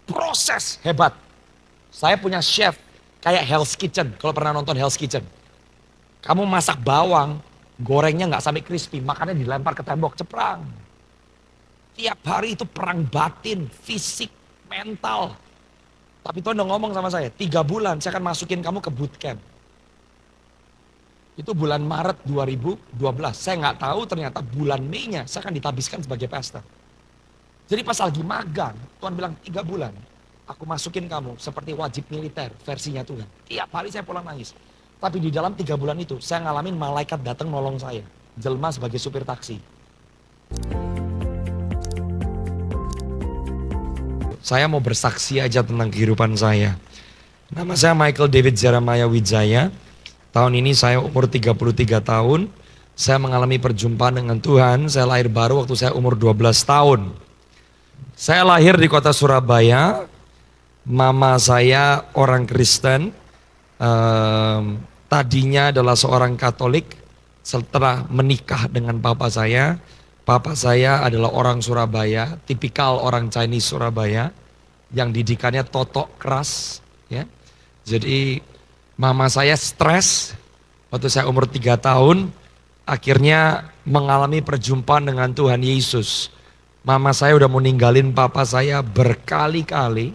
proses hebat. Saya punya chef kayak Hell's Kitchen, kalau pernah nonton Hell's Kitchen. Kamu masak bawang, gorengnya nggak sampai crispy, makannya dilempar ke tembok, ceprang. Tiap hari itu perang batin, fisik, mental. Tapi Tuhan udah ngomong sama saya, 3 bulan saya akan masukin kamu ke bootcamp. Itu bulan Maret 2012. Saya nggak tahu ternyata bulan Mei-nya saya akan ditabiskan sebagai pastor. Jadi pas lagi magang, Tuhan bilang 3 bulan. Aku masukin kamu seperti wajib militer versinya Tuhan. Tiap hari saya pulang nangis. Tapi di dalam 3 bulan itu saya ngalamin malaikat datang nolong saya. Jelma sebagai supir taksi. Saya mau bersaksi aja tentang kehidupan saya. Nama saya Michael David Jeremiah Wijaya. Tahun ini saya umur 33 tahun. Saya mengalami perjumpaan dengan Tuhan. Saya lahir baru waktu saya umur 12 tahun. Saya lahir di kota Surabaya. Mama saya orang Kristen. Tadinya adalah seorang Katolik. Setelah menikah dengan papa saya adalah orang Surabaya, tipikal orang Chinese Surabaya, yang didikannya totok keras. Ya. Jadi mama saya stres waktu saya umur 3 tahun, akhirnya mengalami perjumpaan dengan Tuhan Yesus. Mama saya udah mau ninggalin papa saya berkali-kali,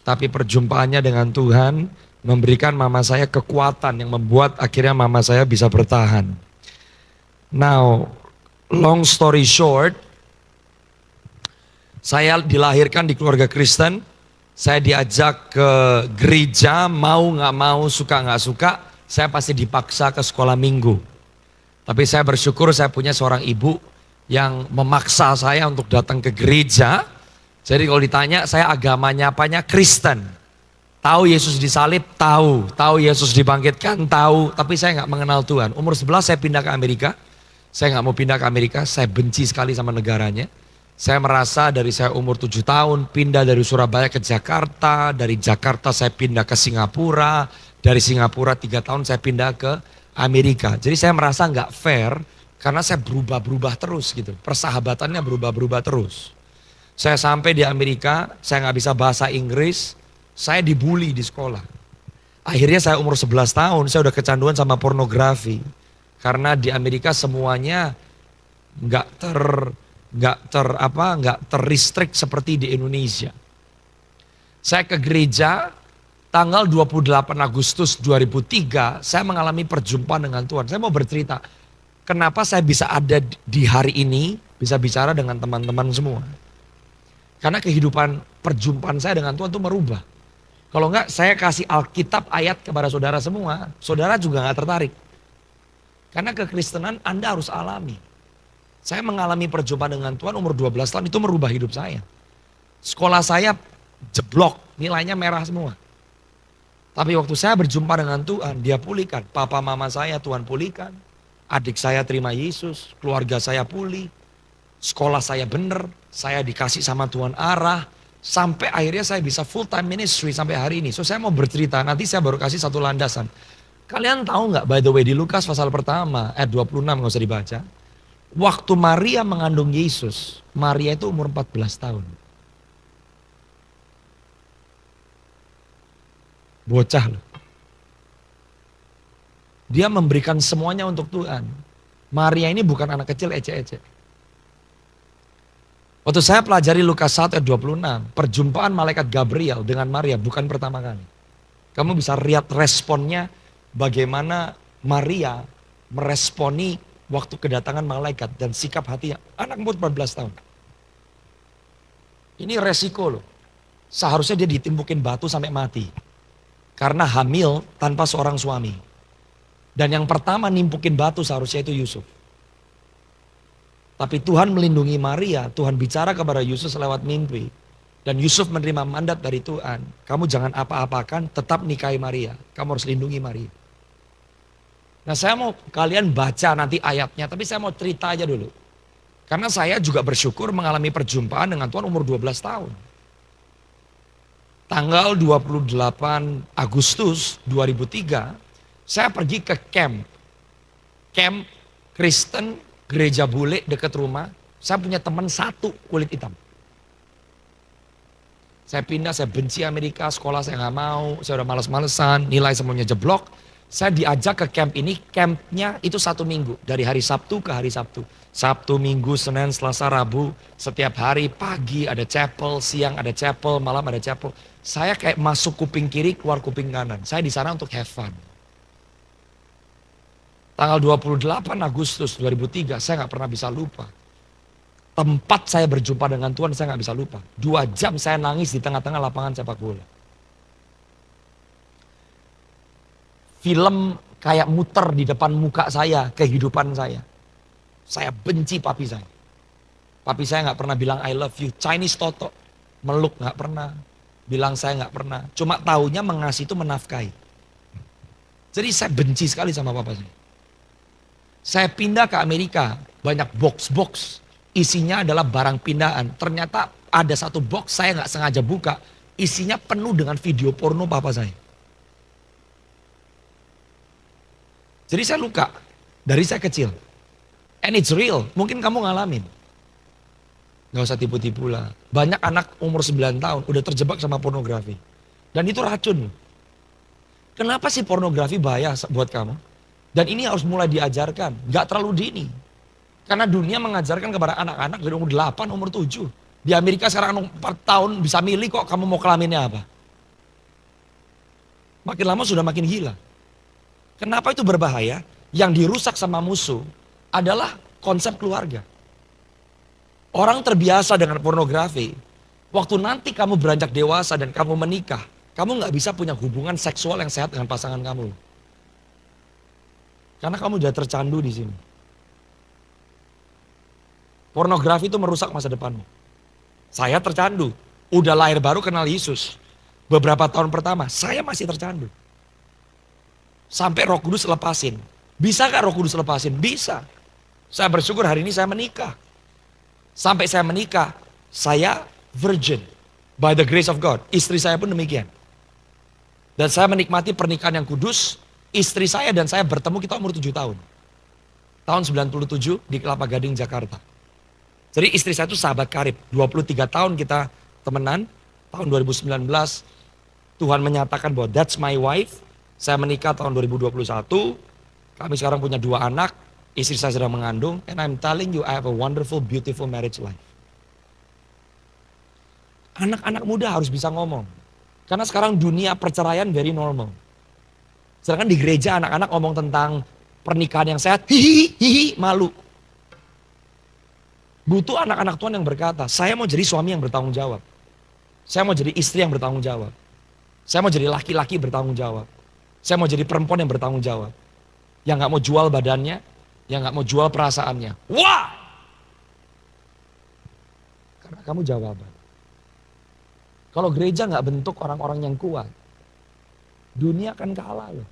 tapi perjumpaannya dengan Tuhan memberikan mama saya kekuatan yang membuat akhirnya mama saya bisa bertahan. Now, long story short, saya dilahirkan di keluarga Kristen. Saya diajak ke gereja, mau gak mau, suka gak suka, saya pasti dipaksa ke sekolah minggu. Tapi saya bersyukur saya punya seorang ibu yang memaksa saya untuk datang ke gereja. Jadi kalau ditanya saya agamanya apanya, Kristen. Tahu Yesus disalib, tahu Yesus dibangkitkan, tahu, tapi saya gak mengenal Tuhan. Umur 11 saya pindah ke Amerika. Saya gak mau pindah ke Amerika, saya benci sekali sama negaranya. Saya merasa dari saya umur 7 tahun, pindah dari Surabaya ke Jakarta, dari Jakarta saya pindah ke Singapura, dari Singapura 3 tahun saya pindah ke Amerika. Jadi saya merasa gak fair, karena saya berubah-berubah terus gitu. Persahabatannya berubah-berubah terus. Saya sampai di Amerika, saya gak bisa bahasa Inggris, saya dibully di sekolah. Akhirnya saya umur 11 tahun, saya udah kecanduan sama pornografi. Karena di Amerika semuanya nggak terrestrict seperti di Indonesia. Saya ke gereja tanggal 28 Agustus 2003, saya mengalami perjumpaan dengan Tuhan. Saya mau bercerita, kenapa saya bisa ada di hari ini, bisa bicara dengan teman-teman semua. Karena kehidupan perjumpaan saya dengan Tuhan itu merubah. Kalau enggak, saya kasih Alkitab ayat kepada saudara semua, saudara juga nggak tertarik. Karena kekristenan Anda harus alami. Saya mengalami perjumpaan dengan Tuhan umur 12 tahun, itu merubah hidup saya. Sekolah saya jeblok, nilainya merah semua. Tapi waktu saya berjumpa dengan Tuhan, dia pulihkan. Papa mama saya Tuhan pulihkan. Adik saya terima Yesus, keluarga saya pulih. Sekolah saya bener, saya dikasih sama Tuhan arah. Sampai akhirnya saya bisa full time ministry sampai hari ini. So saya mau bercerita, nanti saya baru kasih satu landasan. Kalian tahu nggak, by the way, di Lukas pasal pertama ayat 26, nggak usah dibaca. Waktu Maria mengandung Yesus, Maria itu umur 14 tahun. Bocah loh. Dia memberikan semuanya untuk Tuhan. Maria ini bukan anak kecil ecek-ecek. Waktu saya pelajari Lukas 1 ayat 26, perjumpaan malaikat Gabriel dengan Maria bukan pertama kali. Kamu bisa lihat responnya, bagaimana Maria meresponi waktu kedatangan malaikat dan sikap hatinya. Anak umur 14 tahun. Ini resiko loh. Seharusnya dia ditimpukin batu sampai mati. Karena hamil tanpa seorang suami. Dan yang pertama nimpukin batu seharusnya itu Yusuf. Tapi Tuhan melindungi Maria, Tuhan bicara kepada Yusuf lewat mimpi. Dan Yusuf menerima mandat dari Tuhan. Kamu jangan apa-apakan, tetap nikahi Maria. Kamu harus lindungi Maria. Nah saya mau kalian baca nanti ayatnya, tapi saya mau cerita aja dulu. Karena saya juga bersyukur mengalami perjumpaan dengan Tuhan umur 12 tahun. Tanggal 28 Agustus 2003, saya pergi ke camp. Camp Kristen, gereja bule dekat rumah. Saya punya teman satu kulit hitam. Saya pindah, saya benci Amerika, sekolah saya nggak mau, saya udah males-malesan, nilai semuanya jeblok. Saya diajak ke camp ini, campnya itu 1 minggu, dari hari Sabtu ke hari Sabtu. Sabtu, Minggu, Senin, Selasa, Rabu, setiap hari pagi ada chapel, siang ada chapel, malam ada chapel. Saya kayak masuk kuping kiri, keluar kuping kanan. Saya di sana untuk have fun. Tanggal 28 Agustus 2003, saya nggak pernah bisa lupa. Tempat saya berjumpa dengan Tuhan saya nggak bisa lupa. 2 jam saya nangis di tengah-tengah lapangan sepak bola. Film kayak muter di depan muka saya, kehidupan saya. Saya benci papi saya. Papi saya nggak pernah bilang I love you. Chinese Toto, meluk nggak pernah. Bilang saya nggak pernah. Cuma taunya mengasihi itu menafkahi. Jadi saya benci sekali sama papa saya. Saya pindah ke Amerika, banyak box-box. Isinya adalah barang pindahan. Ternyata ada satu box saya nggak sengaja buka. Isinya penuh dengan video porno papa saya. Jadi saya luka dari saya kecil. And it's real. Mungkin kamu ngalamin. Gak usah tipu-tipu lah. Banyak anak umur 9 tahun udah terjebak sama pornografi. Dan itu racun. Kenapa sih pornografi bahaya buat kamu? Dan ini harus mulai diajarkan. Gak terlalu dini. Karena dunia mengajarkan kepada anak-anak dari umur 8, umur 7. Di Amerika sekarang 4 tahun bisa milih kok kamu mau kelaminnya apa. Makin lama sudah makin gila. Kenapa itu berbahaya? Yang dirusak sama musuh adalah konsep keluarga. Orang terbiasa dengan pornografi. Waktu nanti kamu beranjak dewasa dan kamu menikah, kamu gak bisa punya hubungan seksual yang sehat dengan pasangan kamu. Karena kamu sudah tercandu di sini. Pornografi itu merusak masa depanmu. Saya tercandu. Udah lahir baru kenal Yesus. Beberapa tahun pertama, saya masih tercandu. Sampai Roh Kudus lepasin. Bisa gak Roh Kudus lepasin? Bisa. Saya bersyukur hari ini saya menikah. Sampai saya menikah, saya virgin. By the grace of God. Istri saya pun demikian. Dan saya menikmati pernikahan yang kudus. Istri saya dan saya bertemu kita umur 7 tahun. Tahun 97 di Kelapa Gading, Jakarta. Jadi istri saya itu sahabat karib. 23 tahun kita temenan. Tahun 2019 Tuhan menyatakan bahwa that's my wife. Saya menikah tahun 2021. Kami sekarang punya 2 anak. Istri saya sedang mengandung. And I'm telling you I have a wonderful, beautiful marriage life. Anak-anak muda harus bisa ngomong. Karena sekarang dunia perceraian very normal. Sedangkan di gereja anak-anak ngomong tentang pernikahan yang sehat. Hihi, malu. Butuh anak-anak Tuhan yang berkata, saya mau jadi suami yang bertanggung jawab. Saya mau jadi istri yang bertanggung jawab. Saya mau jadi laki-laki bertanggung jawab. Saya mau jadi perempuan yang bertanggung jawab. Yang gak mau jual badannya, yang gak mau jual perasaannya. Wah! Karena kamu jawaban. Kalau gereja gak bentuk orang-orang yang kuat, dunia akan kalah loh.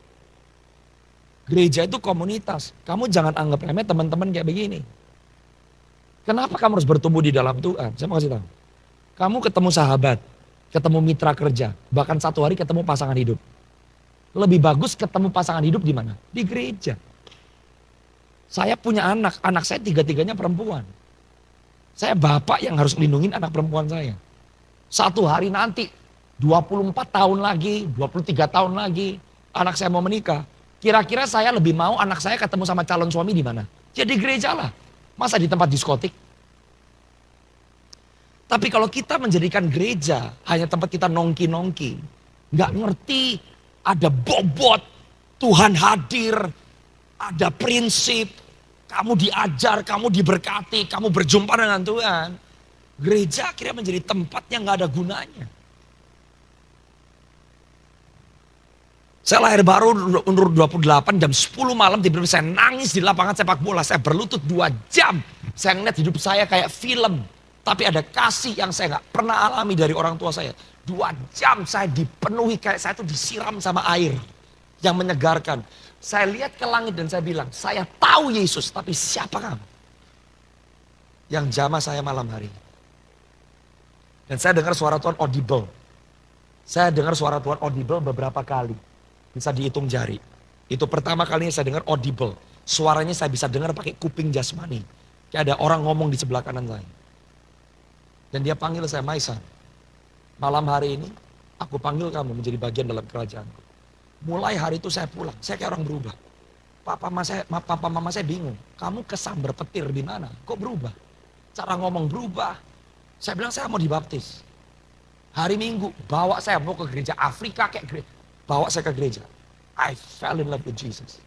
Gereja itu komunitas. Kamu jangan anggap remeh teman-teman kayak begini. Kenapa kamu harus bertumbuh di dalam Tuhan? Saya mau kasih tahu. Kamu ketemu sahabat, ketemu mitra kerja, bahkan satu hari ketemu pasangan hidup. Lebih bagus ketemu pasangan hidup di mana? Di gereja. Saya punya anak saya 3-3-nya perempuan. Saya bapak yang harus melindungi anak perempuan saya. Satu hari nanti, 24 tahun lagi, 23 tahun lagi, anak saya mau menikah. Kira-kira saya lebih mau anak saya ketemu sama calon suami di mana? Ya di gereja lah. Masa di tempat diskotik? Tapi kalau kita menjadikan gereja hanya tempat kita nongki-nongki, nggak ngerti ada bobot, Tuhan hadir, ada prinsip, kamu diajar, kamu diberkati, kamu berjumpa dengan Tuhan. Gereja akhirnya menjadi tempat yang nggak ada gunanya. Saya lahir baru umur 28 jam 10 malam tiba-tiba saya nangis di lapangan sepak bola. Saya berlutut 2 jam. Saya ngeliat hidup saya kayak film. Tapi ada kasih yang saya gak pernah alami dari orang tua saya. 2 jam saya dipenuhi kayak saya tuh disiram sama air. Yang menyegarkan. Saya lihat ke langit dan saya bilang, saya tahu Yesus tapi siapa kamu? Yang jamah saya malam hari. Dan saya dengar suara Tuhan audible. Saya dengar suara Tuhan audible beberapa kali. Bisa dihitung jari. Itu pertama kalinya saya dengar audible. Suaranya saya bisa dengar pakai kuping jasmani. Kayak ada orang ngomong di sebelah kanan saya. Dan dia panggil saya, Maisan. Malam hari ini, aku panggil kamu menjadi bagian dalam kerajaanku. Mulai hari itu saya pulang, saya kayak orang berubah. Papa mama saya bingung, kamu kesambar petir di mana? Kok berubah? Cara ngomong berubah. Saya bilang saya mau dibaptis. Hari Minggu bawa saya mau ke gereja Afrika kayak gereja. Bawa saya ke gereja. I fell in love with Jesus.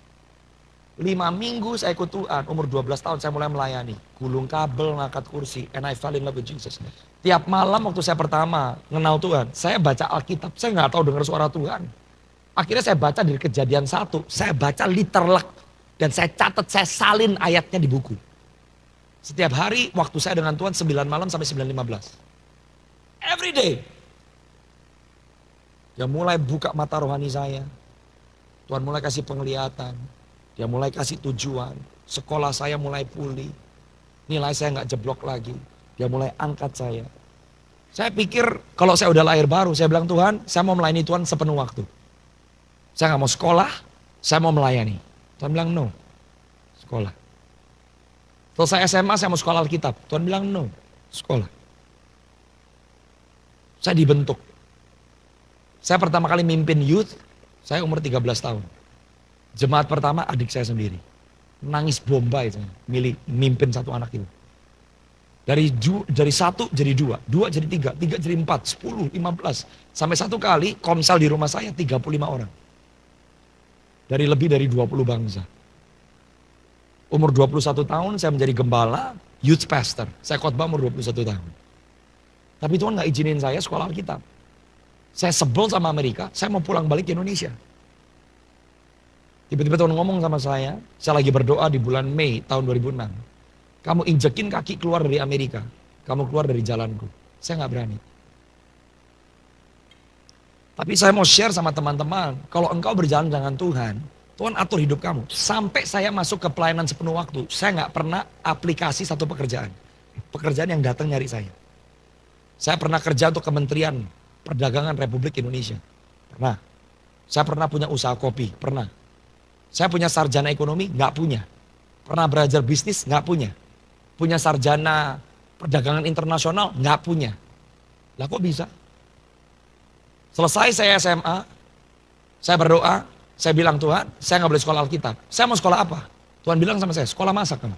5 minggu saya ikut Tuhan, umur 12 tahun saya mulai melayani. Gulung kabel, ngangkat kursi, and I fell in love with Jesus. Tiap malam waktu saya pertama kenal Tuhan, saya baca Alkitab, saya nggak tahu dengar suara Tuhan. Akhirnya saya baca dari Kejadian 1, saya baca literally dan saya catat, saya salin ayatnya di buku. Setiap hari waktu saya dengan Tuhan 9 malam sampai 9.15. Every day. Dia mulai buka mata rohani saya. Tuhan mulai kasih penglihatan. Dia mulai kasih tujuan. Sekolah saya mulai pulih. Nilai saya nggak jeblok lagi. Dia mulai angkat saya. Saya pikir kalau saya udah lahir baru, saya bilang Tuhan, saya mau melayani Tuhan sepenuh waktu. Saya nggak mau sekolah, saya mau melayani. Tuhan bilang no, sekolah. Selesai SMA saya mau sekolah Alkitab. Tuhan bilang no, sekolah. Saya dibentuk. Saya pertama kali mimpin youth, saya umur 13 tahun. Jemaat pertama adik saya sendiri. Nangis bombay saya, mimpin satu anak itu. Dari 1 jadi 2, 2 jadi 3, 3 jadi 4, 10, 15. Sampai satu kali komsel di rumah saya 35 orang. Dari lebih dari 20 bangsa. Umur 21 tahun saya menjadi gembala, youth pastor. Saya khotbah umur 21 tahun. Tapi Tuhan gak izinin saya sekolah Alkitab. Saya sebel sama Amerika, saya mau pulang balik ke Indonesia. Tiba-tiba Tuhan ngomong sama saya lagi berdoa di bulan Mei tahun 2006. Kamu injekin kaki keluar dari Amerika, kamu keluar dari jalanku. Saya gak berani. Tapi saya mau share sama teman-teman, kalau engkau berjalan dengan Tuhan, Tuhan atur hidup kamu. Sampai saya masuk ke pelayanan sepenuh waktu, saya gak pernah aplikasi satu pekerjaan. Pekerjaan yang datang nyari saya. Saya pernah kerja untuk Kementerian Perdagangan Republik Indonesia. Pernah. Saya pernah punya usaha kopi, pernah. Saya punya sarjana ekonomi, gak punya. Pernah belajar bisnis, gak punya. Punya sarjana perdagangan internasional, gak punya. Lah kok bisa? Selesai saya SMA, saya berdoa, saya bilang Tuhan, saya nggak boleh sekolah Alkitab. Saya mau sekolah apa? Tuhan bilang sama saya, sekolah masak kamu.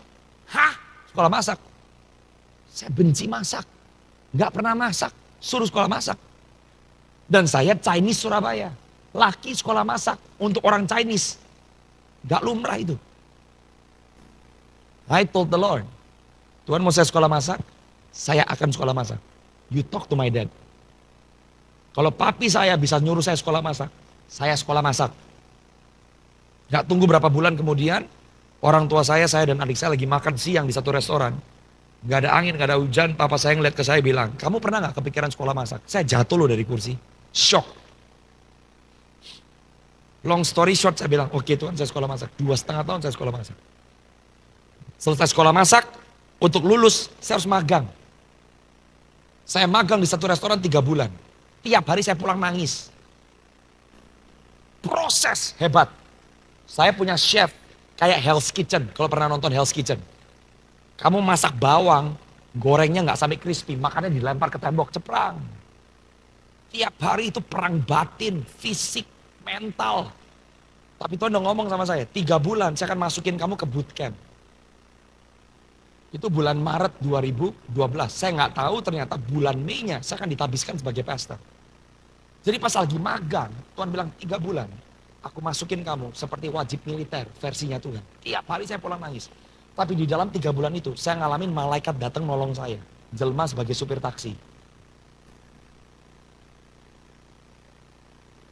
Hah? Sekolah masak? Saya benci masak. Nggak pernah masak, suruh sekolah masak. Dan saya Chinese Surabaya. Laki sekolah masak untuk orang Chinese. Nggak lumrah itu. I told the Lord, Tuhan mau saya sekolah masak, saya akan sekolah masak. You talk to my dad. Kalau papi saya bisa nyuruh saya sekolah masak, saya sekolah masak. Gak tunggu berapa bulan kemudian, orang tua saya dan adik saya lagi makan siang di satu restoran. Gak ada angin, gak ada hujan, papa saya ngeliat ke saya bilang, kamu pernah gak kepikiran sekolah masak? Saya jatuh loh dari kursi, shock. Long story short saya bilang, oke Tuhan saya sekolah masak. 2,5 tahun saya sekolah masak. Selesai sekolah masak, untuk lulus saya harus magang. Saya magang di satu restoran 3 bulan. Tiap hari saya pulang nangis. Proses hebat. Saya punya chef kayak Hell's Kitchen. Kalau pernah nonton Hell's Kitchen. Kamu masak bawang, gorengnya nggak sampai crispy, makannya dilempar ke tembok, ceprang. Tiap hari itu perang batin, fisik, mental. Tapi Tuhan udah ngomong sama saya, 3 bulan saya akan masukin kamu ke bootcamp. Itu bulan Maret 2012. Saya nggak tahu ternyata bulan Mei-nya saya akan ditabiskan sebagai pastor. Jadi pas lagi magang, Tuhan bilang 3 bulan. Aku masukin kamu seperti wajib militer versinya Tuhan. Tiap hari saya pulang nangis. Tapi di dalam 3 bulan itu saya ngalamin malaikat datang nolong saya. Jelma sebagai supir taksi.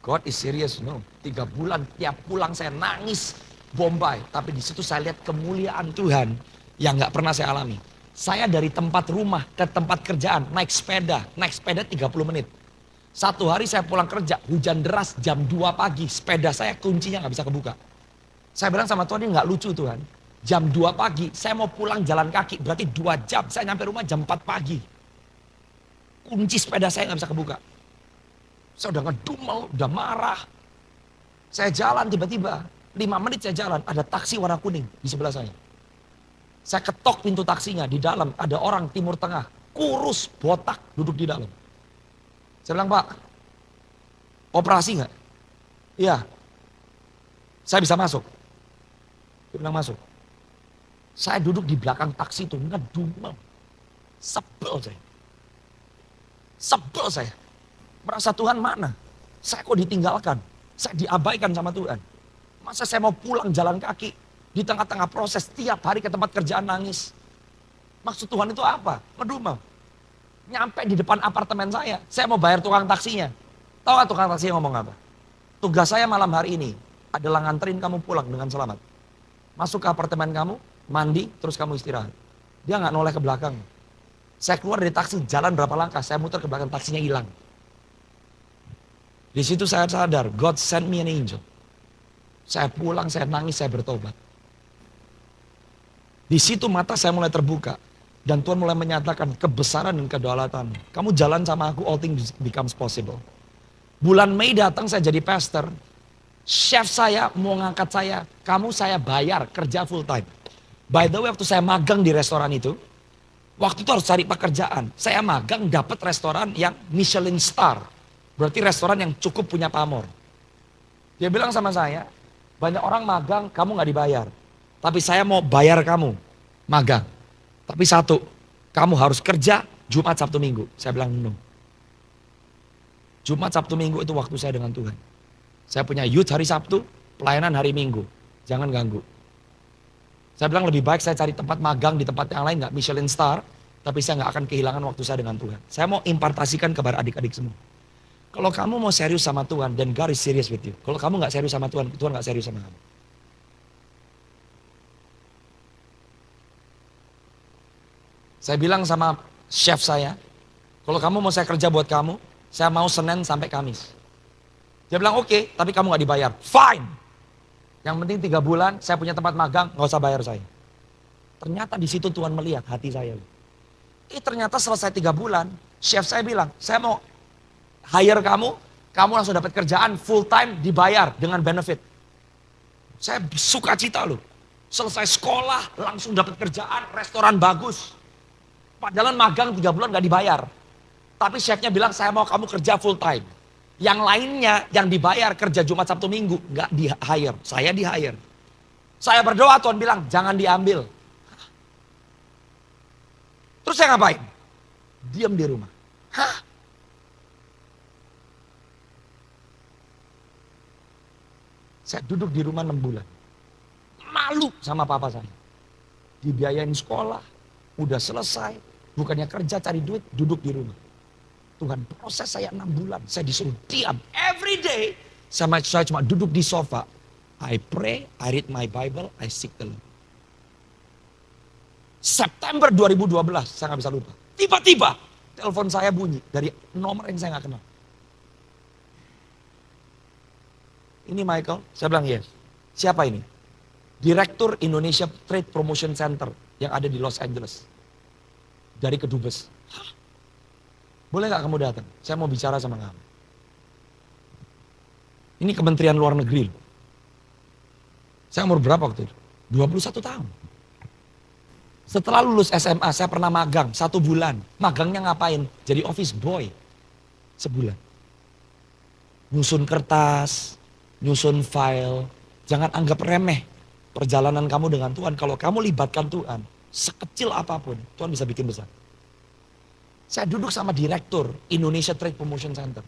God is serious, no. 3 bulan tiap pulang saya nangis bombay. Tapi di situ saya lihat kemuliaan Tuhan yang gak pernah saya alami. Saya dari tempat rumah ke tempat kerjaan naik sepeda 30 menit. Satu hari saya pulang kerja, hujan deras jam 2 pagi, sepeda saya kuncinya gak bisa kebuka. Saya bilang sama Tuhan, ini gak lucu Tuhan. Jam 2 pagi, saya mau pulang jalan kaki, berarti 2 jam, saya nyampe rumah jam 4 pagi. Kunci sepeda saya gak bisa kebuka. Saya udah ngedumel, udah marah. Saya jalan tiba-tiba, 5 menit saya jalan, ada taksi warna kuning di sebelah saya. Saya ketok pintu taksinya, di dalam ada orang Timur Tengah, kurus, botak, duduk di dalam. Saya bilang, Pak, operasi nggak? Iya, saya bisa masuk. Dia bilang masuk. Saya duduk di belakang taksi itu ngedumel. Sebel saya. Sebel saya. Merasa Tuhan mana? Saya kok ditinggalkan? Saya diabaikan sama Tuhan. Masa saya mau pulang jalan kaki? Di tengah-tengah proses tiap hari ke tempat kerjaan nangis. Maksud Tuhan itu apa? Ngedumel. Nyampe di depan apartemen saya mau bayar tukang taksinya. Tahu gak tukang taksinya ngomong apa? Tugas saya malam hari ini adalah nganterin kamu pulang dengan selamat. Masuk ke apartemen kamu, mandi, terus kamu istirahat. Dia nggak noleh ke belakang. Saya keluar dari taksi, jalan berapa langkah, saya muter ke belakang, taksinya hilang. Di situ saya sadar, God sent me an angel. Saya pulang, saya nangis, saya bertobat. Di situ mata saya mulai terbuka. Dan Tuhan mulai menyatakan kebesaran dan kedaulatan. Kamu jalan sama aku, all things becomes possible. Bulan Mei datang saya jadi pastor. Chef saya mau ngangkat kamu saya bayar kerja full time. By the way, waktu saya magang di restoran itu, waktu itu harus cari pekerjaan. Saya magang dapat restoran yang Michelin star. Berarti restoran yang cukup punya pamor. Dia bilang sama saya, banyak orang magang kamu gak dibayar. Tapi saya mau bayar kamu magang. Tapi satu, kamu harus kerja Jumat, Sabtu, Minggu. Saya bilang no. Jumat, Sabtu, Minggu itu waktu saya dengan Tuhan. Saya punya youth hari Sabtu, pelayanan hari Minggu. Jangan ganggu. Saya bilang lebih baik saya cari tempat magang di tempat yang lain, gak Michelin star. Tapi saya gak akan kehilangan waktu saya dengan Tuhan. Saya mau impartasikan kepada adik-adik semua. Kalau kamu mau serius sama Tuhan, then God is serious with you. Kalau kamu gak serius sama Tuhan, Tuhan gak serius sama kamu. Saya bilang sama chef saya, kalau kamu mau saya kerja buat kamu, saya mau Senin sampai Kamis. Dia bilang oke, tapi kamu gak dibayar. Fine. Yang penting 3 bulan, saya punya tempat magang, gak usah bayar saya. Ternyata di situ Tuhan melihat hati saya. Ternyata selesai 3 bulan, chef saya bilang, saya mau hire kamu langsung dapat kerjaan full time dibayar dengan benefit. Saya suka cita loh. Selesai sekolah, langsung dapat kerjaan, restoran bagus. Padahal magang 3 bulan gak dibayar. Tapi chefnya bilang saya mau kamu kerja full time. Yang lainnya yang dibayar kerja Jumat, Sabtu, Minggu gak di hire. Saya di hire. Saya berdoa Tuhan bilang jangan diambil. Terus saya ngapain? Diam di rumah. Hah? Saya duduk di rumah 6 bulan. Malu sama papa saya. Dibiayain sekolah. Udah selesai, bukannya kerja cari duit, duduk di rumah. Tuhan proses saya 6 bulan, saya disuruh diam. Every day, saya cuma duduk di sofa. I pray, I read my Bible, I seek the Lord. September 2012, saya gak bisa lupa. Tiba-tiba, telepon saya bunyi dari nomor yang saya gak kenal. Ini Michael, saya bilang yes. Siapa ini? Direktur Indonesia Trade Promotion Center yang ada di Los Angeles. Dari Kedubes. Hah? Boleh gak kamu datang? Saya mau bicara sama kamu. Ini Kementerian Luar Negeri. Saya umur berapa waktu itu? 21 tahun. Setelah lulus SMA, saya pernah magang 1 bulan. Magangnya ngapain? Jadi office boy. Sebulan. Nyusun kertas, nyusun file. Jangan anggap remeh perjalanan kamu dengan Tuhan. Kalau kamu libatkan Tuhan, sekecil apapun, Tuhan bisa bikin besar. Saya duduk sama direktur Indonesia Trade Promotion Center.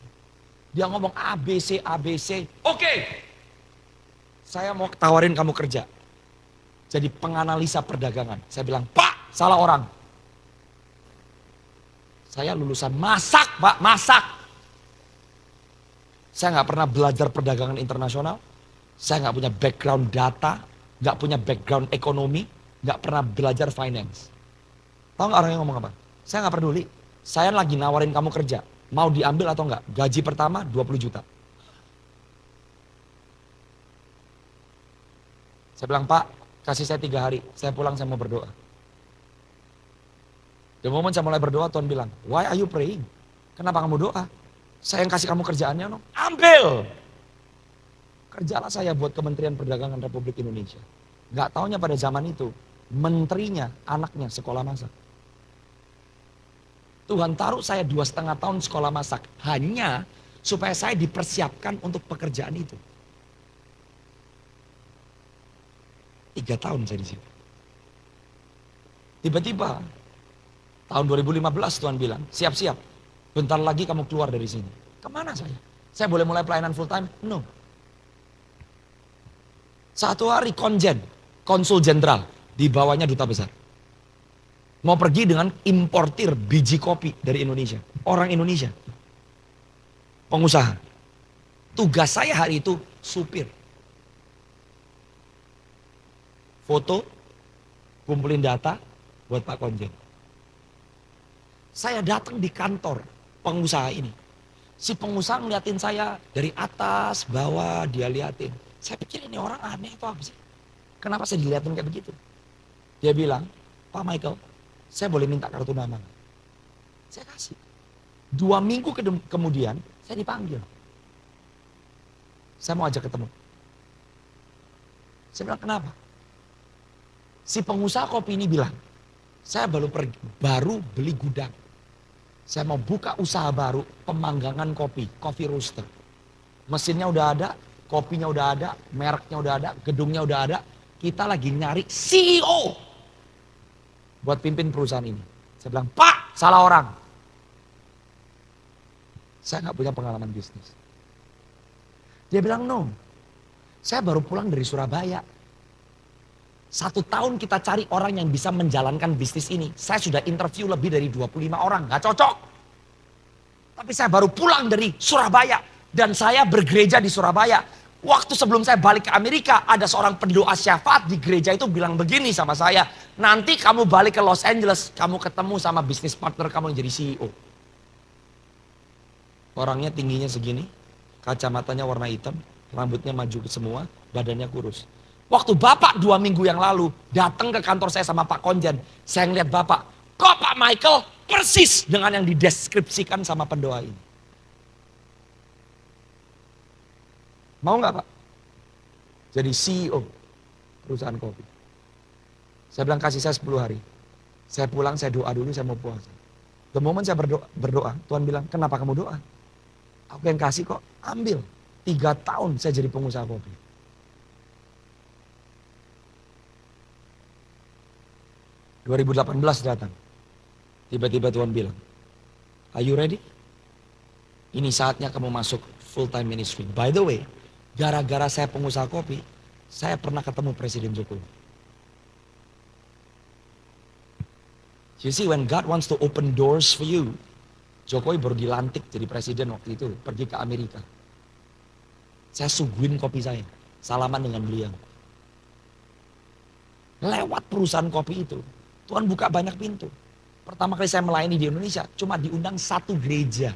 Dia ngomong ABC, ABC. Oke. Saya mau tawarin kamu kerja. Jadi penganalisa perdagangan. Saya bilang, Pak, salah orang. Saya lulusan masak, Pak, masak. Saya gak pernah belajar perdagangan internasional. Saya gak punya background data. Gak punya background ekonomi, gak pernah belajar finance. Tahu gak orang yang ngomong apa? Saya gak peduli. Saya lagi nawarin kamu kerja. Mau diambil atau enggak? Gaji pertama 20 juta. Saya bilang, Pak, kasih saya 3 hari. Saya pulang, saya mau berdoa. The moment saya mulai berdoa, Tuhan bilang, why are you praying? Kenapa kamu doa? Saya yang kasih kamu kerjaannya, no? Ambil! Kerjalah saya buat Kementerian Perdagangan Republik Indonesia. Gak taunya pada zaman itu, menterinya, anaknya sekolah masak. Tuhan taruh saya 2,5 tahun sekolah masak. Hanya supaya saya dipersiapkan untuk pekerjaan itu. 3 tahun saya di situ. Tiba-tiba tahun 2015 Tuhan bilang, siap-siap. Bentar lagi kamu keluar dari sini. Kemana saya? Saya boleh mulai pelayanan full time? No. Satu hari konsul jenderal, di bawahnya duta besar. Mau pergi dengan importir biji kopi dari Indonesia. Orang Indonesia. Pengusaha. Tugas saya hari itu supir. Foto, kumpulin data buat Pak Konjen. Saya datang di kantor pengusaha ini. Si pengusaha ngeliatin saya dari atas, bawah, dia liatin. Saya pikir ini orang aneh atau apa sih? Kenapa saya dilihatin kayak begitu? Dia bilang, Pak Michael, saya boleh minta kartu nama? Saya kasih. 2 minggu kemudian, saya dipanggil. Saya mau ajak ketemu. Saya bilang, kenapa? Si pengusaha kopi ini bilang, saya baru beli gudang. Saya mau buka usaha baru, pemanggangan kopi, coffee roaster. Mesinnya udah ada, kopinya udah ada, mereknya udah ada, gedungnya udah ada. Kita lagi nyari CEO buat pimpin perusahaan ini. Saya bilang, Pak, salah orang. Saya gak punya pengalaman bisnis. Dia bilang, no. Saya baru pulang dari Surabaya. 1 tahun kita cari orang yang bisa menjalankan bisnis ini. Saya sudah interview lebih dari 25 orang, gak cocok. Tapi saya baru pulang dari Surabaya. Dan saya bergereja di Surabaya. Waktu sebelum saya balik ke Amerika, ada seorang pendoa syafaat di gereja itu bilang begini sama saya. Nanti kamu balik ke Los Angeles, kamu ketemu sama bisnis partner kamu yang jadi CEO. Orangnya tingginya segini, kacamatanya warna hitam, rambutnya maju ke semua, badannya kurus. Waktu Bapak 2 minggu yang lalu datang ke kantor saya sama Pak Konjen, saya ngeliat Bapak, kok Pak Michael persis dengan yang dideskripsikan sama pendoa ini. Mau nggak Pak? Jadi CEO perusahaan kopi. Saya bilang kasih saya 10 hari. Saya pulang, saya doa dulu, saya mau puasa. The moment saya berdoa, Tuhan bilang, kenapa kamu doa? Aku yang kasih kok, ambil. 3 tahun saya jadi pengusaha kopi. 2018 datang. Tiba-tiba Tuhan bilang, are you ready? Ini saatnya kamu masuk full time ministry. By the way, gara-gara saya pengusaha kopi, saya pernah ketemu Presiden Jokowi. You see, when God wants to open doors for you, Jokowi baru dilantik jadi presiden waktu itu, pergi ke Amerika. Saya suguhin kopi saya, salaman dengan beliau. Lewat perusahaan kopi itu, Tuhan buka banyak pintu. Pertama kali saya melayani di Indonesia, cuma diundang 1 gereja.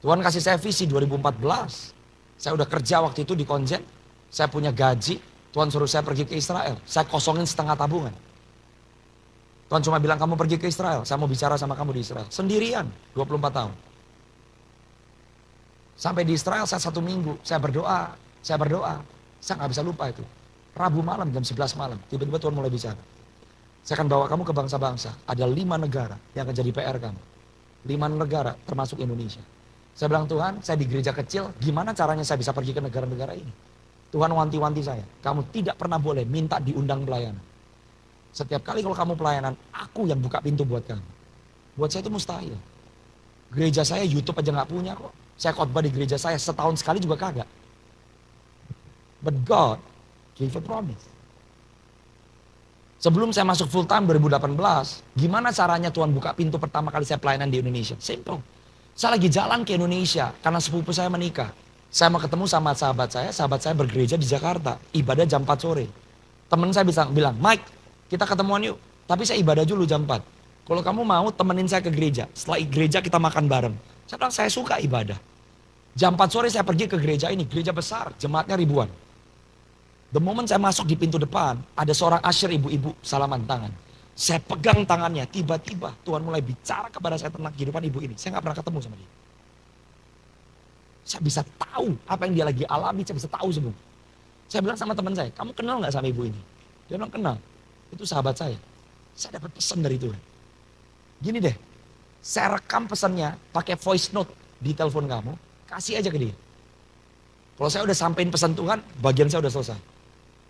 Tuhan kasih saya visi 2014. Saya udah kerja waktu itu di Konjen. Saya punya gaji. Tuhan suruh saya pergi ke Israel. Saya kosongin setengah tabungan. Tuhan cuma bilang kamu pergi ke Israel. Saya mau bicara sama kamu di Israel. Sendirian 24 tahun. Sampai di Israel saya 1 minggu. Saya berdoa. Saya gak bisa lupa itu. Rabu malam jam 11 malam. Tiba-tiba Tuhan mulai bicara. Saya akan bawa kamu ke bangsa-bangsa. Ada 5 negara yang akan jadi PR kamu. 5 negara termasuk Indonesia. Saya bilang Tuhan, saya di gereja kecil, gimana caranya saya bisa pergi ke negara-negara ini? Tuhan wanti-wanti saya, kamu tidak pernah boleh minta diundang pelayanan. Setiap kali kalau kamu pelayanan, aku yang buka pintu buat kamu. Buat saya itu mustahil. Gereja saya YouTube aja gak punya kok. Saya khotbah di gereja saya setahun sekali juga kagak. But God gave a promise. Sebelum saya masuk full time 2018, gimana caranya Tuhan buka pintu pertama kali saya pelayanan di Indonesia? Simple. Saya lagi jalan ke Indonesia karena sepupu saya menikah. Saya mau ketemu sama sahabat saya bergereja di Jakarta, ibadah jam 4 sore. Temen saya bilang, Mike, kita ketemuan yuk. Tapi saya ibadah dulu jam 4. Kalau kamu mau temenin saya ke gereja, setelah gereja kita makan bareng. Saya bilang, saya suka ibadah. Jam 4 sore saya pergi ke gereja ini, gereja besar, jemaatnya ribuan. The moment saya masuk di pintu depan, ada seorang usher ibu-ibu salaman tangan. Saya pegang tangannya, tiba-tiba Tuhan mulai bicara kepada saya tentang kehidupan ibu ini. Saya gak pernah ketemu sama dia. Saya bisa tahu apa yang dia lagi alami, saya bisa tahu semua. Saya bilang sama teman saya, kamu kenal gak sama ibu ini? Dia bilang kenal, itu sahabat saya. Saya dapat pesan dari Tuhan. Gini deh, Saya rekam pesannya pakai voice note di telepon kamu, kasih aja ke dia. Kalau saya udah sampein pesan Tuhan, bagian saya udah selesai.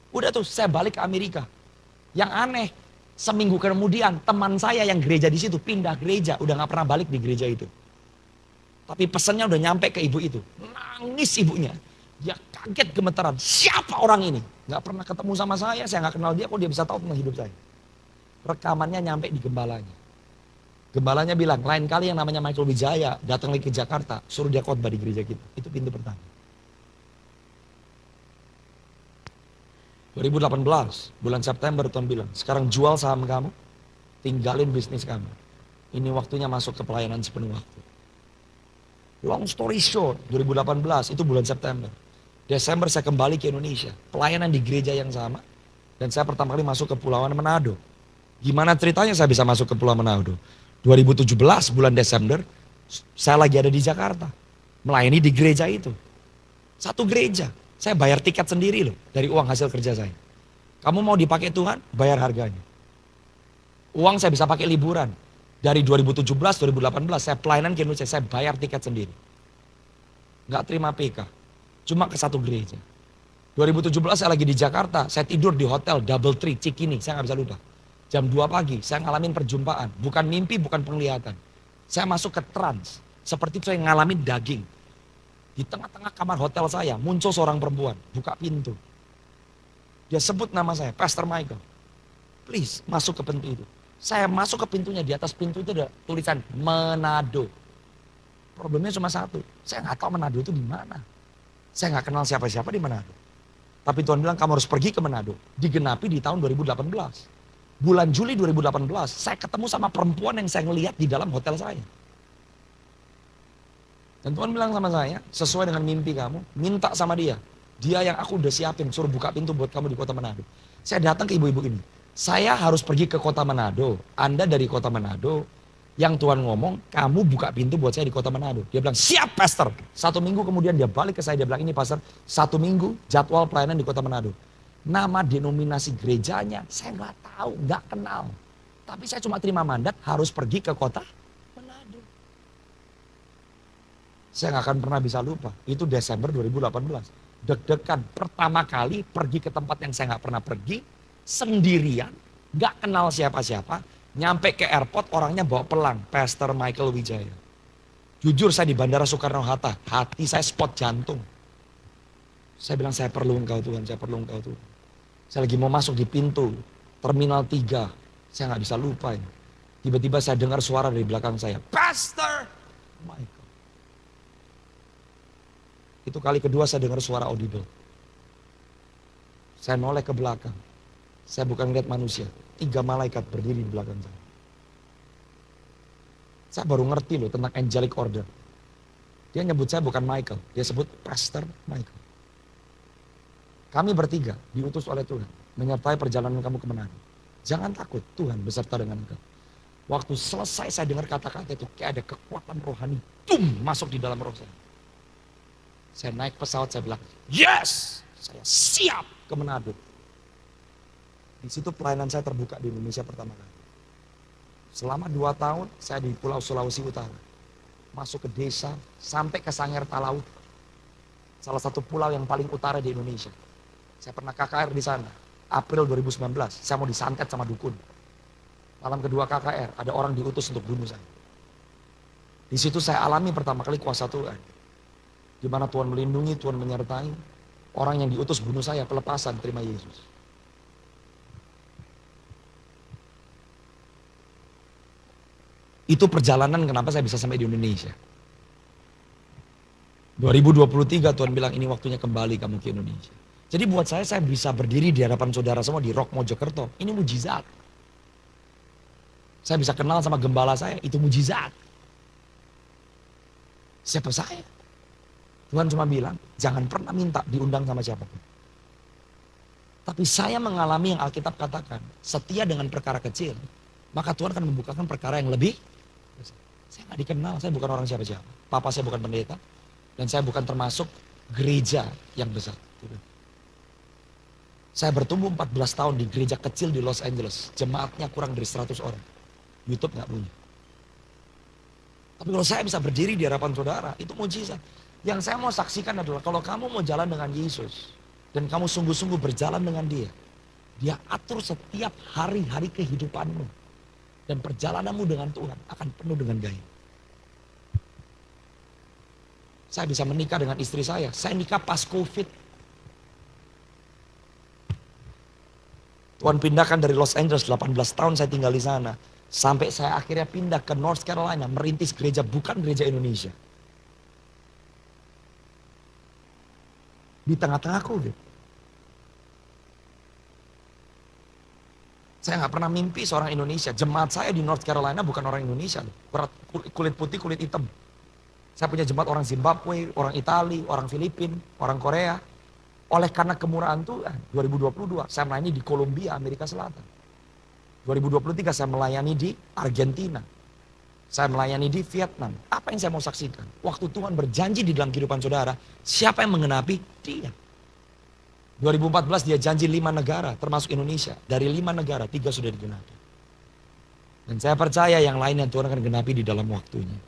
Udah tuh, saya balik ke Amerika. Yang aneh, seminggu kemudian teman saya yang gereja di situ pindah gereja, udah nggak pernah balik di gereja itu. Tapi pesannya udah nyampe ke ibu itu. Nangis ibunya. Dia kaget gemetaran. Siapa orang ini? Nggak pernah ketemu sama saya nggak kenal dia, kok dia bisa tahu tentang hidup saya. Rekamannya nyampe di gembalanya. Gembalanya bilang, lain kali yang namanya Michael Wijaya datang lagi ke Jakarta, suruh dia khotbah di gereja kita. Itu pintu pertama. 2018, bulan September Tuhan bilang, sekarang jual saham kamu, tinggalin bisnis kamu. Ini waktunya masuk ke pelayanan sepenuh waktu. Long story short, 2018 itu bulan September. Desember saya kembali ke Indonesia, pelayanan di gereja yang sama. Dan saya pertama kali masuk ke Pulauan Manado. Gimana ceritanya saya bisa masuk ke Pulau Manado? 2017 bulan Desember, saya lagi ada di Jakarta. Melayani di gereja itu. Satu gereja. Saya bayar tiket sendiri loh dari uang hasil kerja saya. Kamu mau dipakai Tuhan, bayar harganya. Uang saya bisa pakai liburan. Dari 2017, 2018 saya pelayanan ke Indonesia, saya bayar tiket sendiri. Gak terima PK. Cuma ke satu gereja. 2017 saya lagi di Jakarta, saya tidur di hotel Double Tree Cikini, saya gak bisa lupa. Jam 2 pagi, saya ngalamin perjumpaan. Bukan mimpi, bukan penglihatan. Saya masuk ke trance. Seperti saya ngalamin daging. Di tengah-tengah kamar hotel saya, muncul seorang perempuan. Buka pintu. Dia sebut nama saya, Pastor Michael. Please, masuk ke pintu itu. Saya masuk ke pintunya, di atas pintu itu ada tulisan Manado. Problemnya cuma satu, saya nggak tahu Manado itu di mana. Saya nggak kenal siapa-siapa di Manado. Tapi Tuhan bilang kamu harus pergi ke Manado. Digenapi di tahun 2018. Bulan Juli 2018, saya ketemu sama perempuan yang saya ngelihat di dalam hotel saya. Dan Tuhan bilang sama saya, sesuai dengan mimpi kamu, minta sama dia. Dia yang aku udah siapin, suruh buka pintu buat kamu di kota Manado. Saya datang ke ibu-ibu ini. Saya harus pergi ke kota Manado. Anda dari kota Manado. Yang Tuhan ngomong, kamu buka pintu buat saya di kota Manado. Dia bilang, siap pastor. 1 minggu kemudian dia balik ke saya, dia bilang, ini pastor, 1 minggu jadwal pelayanan di kota Manado. Nama denominasi gerejanya, saya nggak tahu, nggak kenal. Tapi saya cuma terima mandat, harus pergi ke kota Manado. Saya nggak akan pernah bisa lupa, itu Desember 2018. Deg-degan, pertama kali pergi ke tempat yang saya nggak pernah pergi, sendirian, nggak kenal siapa-siapa, nyampe ke airport orangnya bawa pelang, Pastor Michael Wijaya. Jujur saya di Bandara Soekarno-Hatta, hati saya spot jantung. Saya bilang saya perlu engkau Tuhan, saya perlu engkau Tuhan. Saya lagi mau masuk di pintu, Terminal 3, saya nggak bisa lupa ini. Tiba-tiba saya dengar suara dari belakang saya, Pastor Michael. Itu kali kedua saya dengar suara audible. Saya noleh ke belakang. Saya bukan lihat manusia. 3 malaikat berdiri di belakang saya. Saya baru ngerti loh tentang angelic order. Dia nyebut saya bukan Michael. Dia sebut Pastor Michael. Kami bertiga diutus oleh Tuhan. Menyertai perjalanan kamu ke Manado. Jangan takut, Tuhan beserta dengan engkau. Waktu selesai saya dengar kata-kata itu. Kayak ada kekuatan rohani. Masuk di dalam roh saya. Saya naik pesawat, saya bilang, yes! Saya siap ke Manado. Di situ pelayanan saya terbuka di Indonesia pertama kali. Selama 2 tahun saya di Pulau Sulawesi Utara. Masuk ke desa sampai ke Sangir Talaut. Salah satu pulau yang paling utara di Indonesia. Saya pernah KKR di sana. April 2019 saya mau disantet sama dukun. Malam kedua KKR ada orang diutus untuk bunuh saya. Di situ saya alami pertama kali kuasa Tuhan. Di mana Tuhan melindungi, Tuhan menyertai. Orang yang diutus bunuh saya pelepasan terima Yesus. Itu perjalanan kenapa saya bisa sampai di Indonesia. 2023 Tuhan bilang ini waktunya kembali kamu ke Indonesia. Jadi buat saya bisa berdiri di hadapan saudara semua di Rock Mojokerto. Ini mujizat. Saya bisa kenal sama gembala saya, itu mujizat. Siapa saya? Tuhan cuma bilang, jangan pernah minta diundang sama siapapun. Tapi saya mengalami yang Alkitab katakan, setia dengan perkara kecil, maka Tuhan akan membukakan perkara yang lebih. Saya nggak dikenal, saya bukan orang siapa-siapa. Papa saya bukan pendeta, dan saya bukan termasuk gereja yang besar. Saya bertumbuh 14 tahun di gereja kecil di Los Angeles. Jemaatnya kurang dari 100 orang. YouTube nggak punya. Tapi kalau saya bisa berdiri di hadapan saudara, itu mujizat. Yang saya mau saksikan adalah kalau kamu mau jalan dengan Yesus, dan kamu sungguh-sungguh berjalan dengan dia, dia atur setiap hari-hari kehidupanmu. Dan perjalananmu dengan Tuhan akan penuh dengan gaib. Saya bisa menikah dengan istri saya nikah pas COVID. Tuhan pindahkan dari Los Angeles, 18 tahun saya tinggal di sana. Sampai saya akhirnya pindah ke North Carolina, merintis gereja, bukan gereja Indonesia. Di tengah-tengah COVID. Saya nggak pernah mimpi seorang Indonesia. Jemaat saya di North Carolina bukan orang Indonesia. Kulit putih, kulit hitam. Saya punya jemaat orang Zimbabwe, orang Itali, orang Filipina, orang Korea. Oleh karena kemurahan Tuhan, 2022 saya melayani di Kolombia, Amerika Selatan. 2023 saya melayani di Argentina. Saya melayani di Vietnam. Apa yang saya mau saksikan? Waktu Tuhan berjanji di dalam kehidupan saudara, siapa yang mengenapi? Dia. 2014 dia janji 5 negara, termasuk Indonesia. Dari 5 negara, 3 sudah digenapi. Dan saya percaya yang lainnya Tuhan akan genapi di dalam waktunya.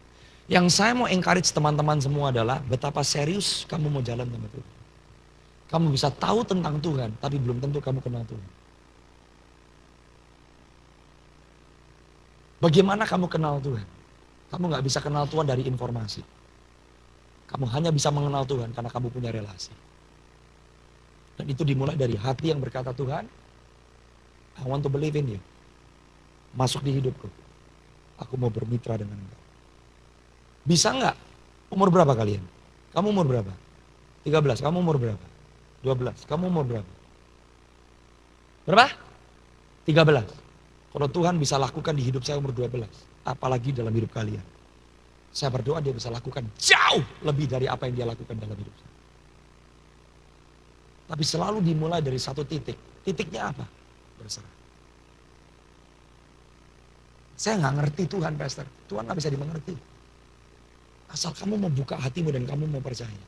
Yang saya mau encourage teman-teman semua adalah betapa serius kamu mau jalan sama Tuhan. Kamu bisa tahu tentang Tuhan, tapi belum tentu kamu kenal Tuhan. Bagaimana kamu kenal Tuhan? Kamu gak bisa kenal Tuhan dari informasi. Kamu hanya bisa mengenal Tuhan karena kamu punya relasi. Dan itu dimulai dari hati yang berkata, Tuhan, I want to believe in you. Masuk di hidupku. Aku mau bermitra dengan Engkau. Bisa nggak? Umur berapa kalian? Kamu umur berapa? 13. Kamu umur berapa? 12. Kamu umur berapa? Berapa? 13. Kalau Tuhan bisa lakukan di hidup saya umur 12. Apalagi dalam hidup kalian. Saya berdoa dia bisa lakukan jauh lebih dari apa yang dia lakukan dalam hidup saya. Tapi selalu dimulai dari satu titik. Titiknya apa? Berserah. Saya nggak ngerti Tuhan, Pastor. Tuhan nggak bisa dimengerti. Asal kamu mau buka hatimu dan kamu mau percaya.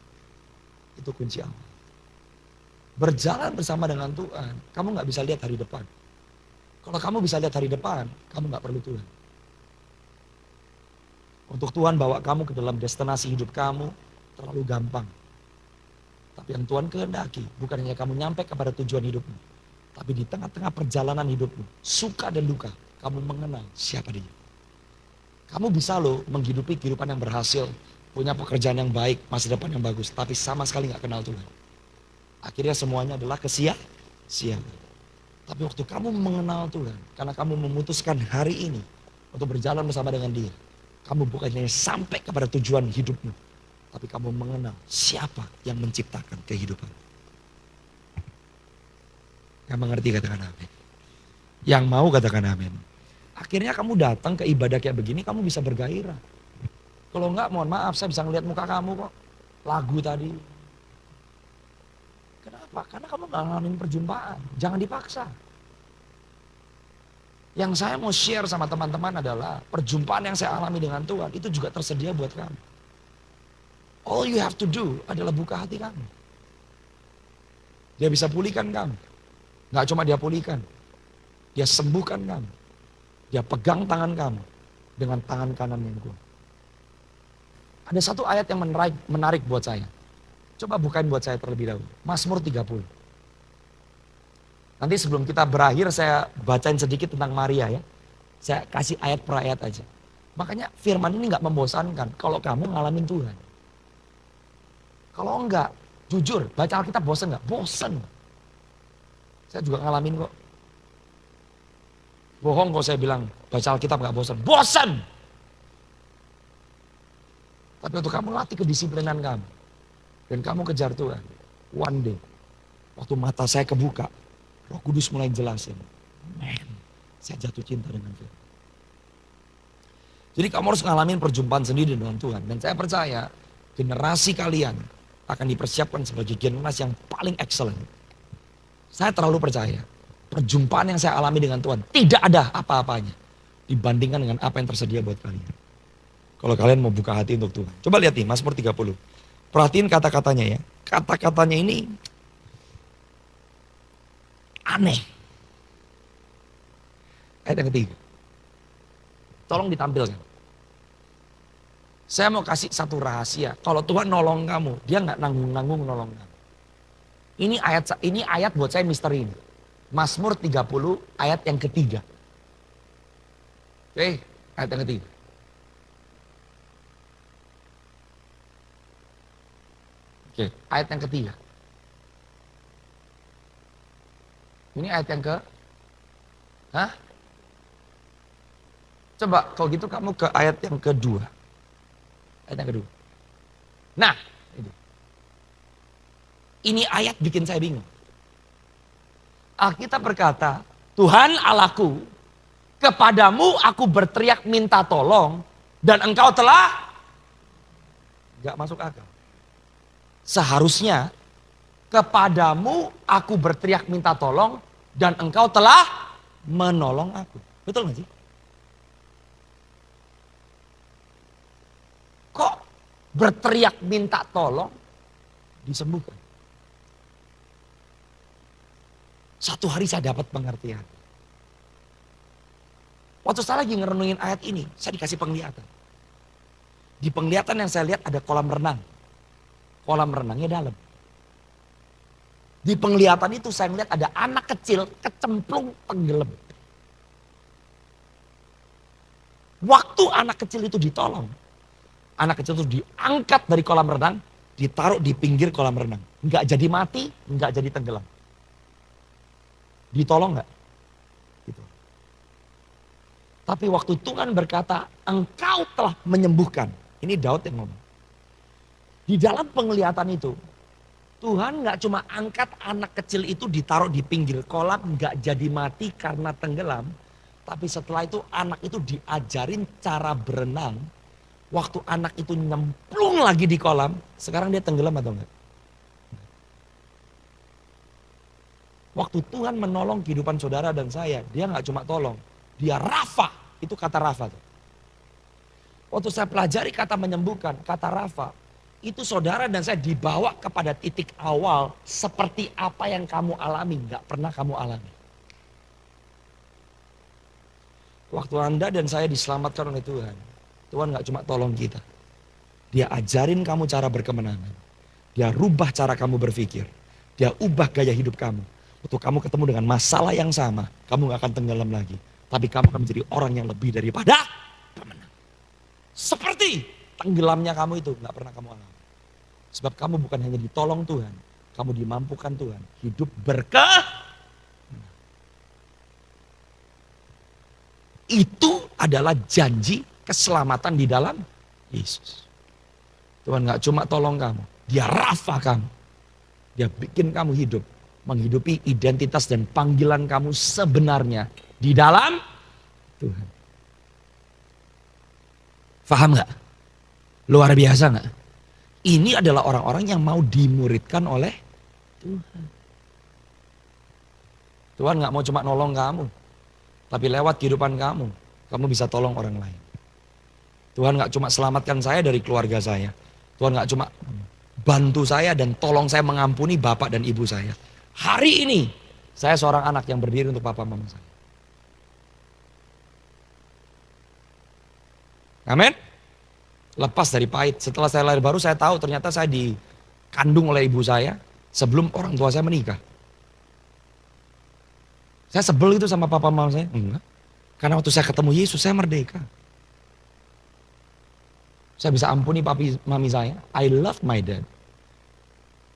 Itu kunci awal. Berjalan bersama dengan Tuhan, kamu nggak bisa lihat hari depan. Kalau kamu bisa lihat hari depan, kamu nggak perlu Tuhan. Untuk Tuhan bawa kamu ke dalam destinasi hidup kamu, terlalu gampang. Tapi yang Tuhan kehendaki, bukan hanya kamu nyampe kepada tujuan hidupmu. Tapi di tengah-tengah perjalanan hidupmu, suka dan duka, kamu mengenal siapa dia. Kamu bisa loh menghidupi kehidupan yang berhasil, punya pekerjaan yang baik, masa depan yang bagus, tapi sama sekali gak kenal Tuhan. Akhirnya semuanya adalah kesia-siaan. Tapi waktu kamu mengenal Tuhan, karena kamu memutuskan hari ini untuk berjalan bersama dengan dia, kamu bukan hanya sampai kepada tujuan hidupmu, tapi kamu mengenal siapa yang menciptakan kehidupan. Yang mengerti katakan amin. Yang mau katakan amin. Akhirnya kamu datang ke ibadah kayak begini, kamu bisa bergairah. Kalau enggak, mohon maaf, saya bisa ngeliat muka kamu kok. Lagu tadi. Kenapa? Karena kamu gak ngalamin perjumpaan. Jangan dipaksa. Yang saya mau share sama teman-teman adalah perjumpaan yang saya alami dengan Tuhan, itu juga tersedia buat kamu. All you have to do adalah buka hati kamu. Dia bisa pulihkan kamu. Gak cuma dia pulihkan. Dia sembuhkan kamu. Dia pegang tangan kamu dengan tangan kanan yang kuat. Ada satu ayat yang menarik buat saya. Coba bukain buat saya terlebih dahulu. Mazmur 30. Nanti sebelum kita berakhir saya bacain sedikit tentang Maria ya. Saya kasih ayat per ayat aja. Makanya firman ini gak membosankan kalau kamu ngalamin Tuhan. Kalau enggak, jujur, baca Alkitab bosan gak? Bosan. Saya juga ngalamin kok. Bohong kalau saya bilang baca Alkitab gak bosan. Bosan! Tapi untuk kamu latih kedisiplinan kamu. Dan kamu kejar Tuhan. One day, waktu mata saya kebuka, Roh Kudus mulai jelasin. Man, saya jatuh cinta dengan Tuhan. Jadi kamu harus ngalamin perjumpaan sendiri dengan Tuhan. Dan saya percaya generasi kalian akan dipersiapkan sebagai generasi yang paling excellent. Saya terlalu percaya. Perjumpaan yang saya alami dengan Tuhan tidak ada apa-apanya dibandingkan dengan apa yang tersedia buat kalian. Kalau kalian mau buka hati untuk Tuhan. Coba lihat nih Mazmur 30. Perhatiin kata-katanya ya. Kata-katanya ini aneh. Ayat yang ketiga. Tolong ditampilkan. Saya mau kasih satu rahasia. Kalau Tuhan nolong kamu, dia nggak nanggung-nanggung nolong kamu. Ini ayat buat saya misteri ini. Mazmur 30 ayat yang ketiga. Oke, ayat yang ketiga. Oke, ayat yang ketiga. Ini ayat yang ke? Hah? Coba kalau gitu kamu ke ayat yang kedua. Ayat yang kedua. Nah, ini ayat bikin saya bingung. Alkitab berkata, Tuhan Allahku, kepadamu aku berteriak minta tolong, dan engkau telah gak masuk akal. Seharusnya kepadamu aku berteriak minta tolong dan engkau telah menolong aku. Betul gak sih? Kok berteriak minta tolong disembuhkan? Satu hari saya dapat pengertian. Waktu saya lagi ngerenungin ayat ini, saya dikasih penglihatan. Di penglihatan yang saya lihat ada kolam renang. Kolam renangnya dalam. Di penglihatan itu saya melihat ada anak kecil kecemplung tenggelam. Waktu anak kecil itu ditolong, anak kecil itu diangkat dari kolam renang, ditaruh di pinggir kolam renang. Enggak jadi mati, enggak jadi tenggelam. Ditolong enggak? Gitu. Tapi waktu Tuhan berkata, engkau telah menyembuhkan. Ini Daud yang ngomong. Di dalam penglihatan itu, Tuhan gak cuma angkat anak kecil itu ditaruh di pinggir kolam, gak jadi mati karena tenggelam. Tapi setelah itu anak itu diajarin cara berenang. Waktu anak itu nyemplung lagi di kolam, sekarang dia tenggelam atau enggak? Waktu Tuhan menolong kehidupan saudara dan saya, dia gak cuma tolong, dia rafa. Itu kata rafa. Waktu saya pelajari kata menyembuhkan, kata rafa. Itu saudara dan saya dibawa kepada titik awal seperti apa yang kamu alami, gak pernah kamu alami. Waktu Anda dan saya diselamatkan oleh Tuhan, Tuhan gak cuma tolong kita. Dia ajarin kamu cara berkemenangan. Dia rubah cara kamu berpikir. Dia ubah gaya hidup kamu. Waktu kamu ketemu dengan masalah yang sama, kamu gak akan tenggelam lagi. Tapi kamu akan menjadi orang yang lebih daripada pemenang. Seperti tenggelamnya kamu itu gak pernah kamu alami. Sebab kamu bukan hanya ditolong Tuhan, kamu dimampukan Tuhan. Hidup berkah. Itu adalah janji keselamatan di dalam Yesus. Tuhan gak cuma tolong kamu, dia rafa kamu. Dia bikin kamu hidup, menghidupi identitas dan panggilan kamu sebenarnya di dalam Tuhan. Paham gak? Luar biasa gak? Ini adalah orang-orang yang mau dimuridkan oleh Tuhan. Tuhan gak mau cuma nolong kamu. Tapi lewat kehidupan kamu, kamu bisa tolong orang lain. Tuhan gak cuma selamatkan saya dari keluarga saya. Tuhan gak cuma bantu saya dan tolong saya mengampuni bapak dan ibu saya. Hari ini, saya seorang anak yang berdiri untuk papa mama saya. Amin. Lepas dari pahit. Setelah saya lahir baru saya tahu ternyata saya dikandung oleh ibu saya sebelum orang tua saya menikah. Saya sebel itu sama papa mama saya. Enggak. Karena waktu saya ketemu Yesus saya merdeka. Saya bisa ampuni papi mami saya. I love my dad.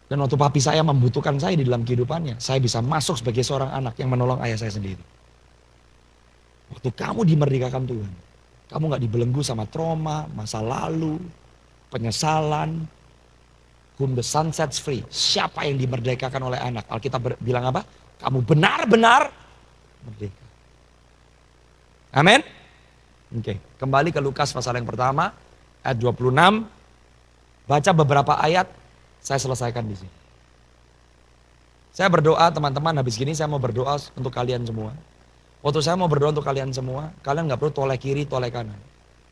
Dan waktu papi saya membutuhkan saya di dalam kehidupannya, saya bisa masuk sebagai seorang anak yang menolong ayah saya sendiri. Waktu kamu dimerdekakan Tuhan, kamu gak dibelenggu sama trauma, masa lalu, penyesalan. Whom the son sets free. Siapa yang dimerdekakan oleh anak? Alkitab bilang apa? Kamu benar-benar merdeka. Amin. Oke, kembali ke Lukas pasal yang pertama, ayat 26. Baca beberapa ayat, saya selesaikan di sini. Saya berdoa teman-teman, habis gini saya mau berdoa untuk kalian semua. Waktu saya mau berdoa untuk kalian semua, kalian gak perlu toleh kiri, toleh kanan.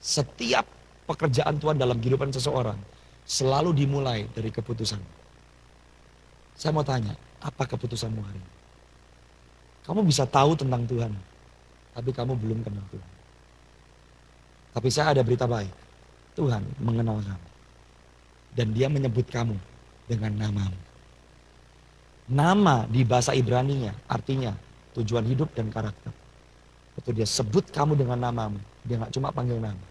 Setiap pekerjaan Tuhan dalam kehidupan seseorang selalu dimulai dari keputusan. Saya mau tanya, apa keputusanmu hari ini? Kamu bisa tahu tentang Tuhan, tapi kamu belum kenal Tuhan. Tapi saya ada berita baik. Tuhan mengenal kamu. Dan dia menyebut kamu dengan namamu. Nama di bahasa Ibraninya artinya tujuan hidup dan karakter. Waktu dia sebut kamu dengan namamu, dia gak cuma panggil nama.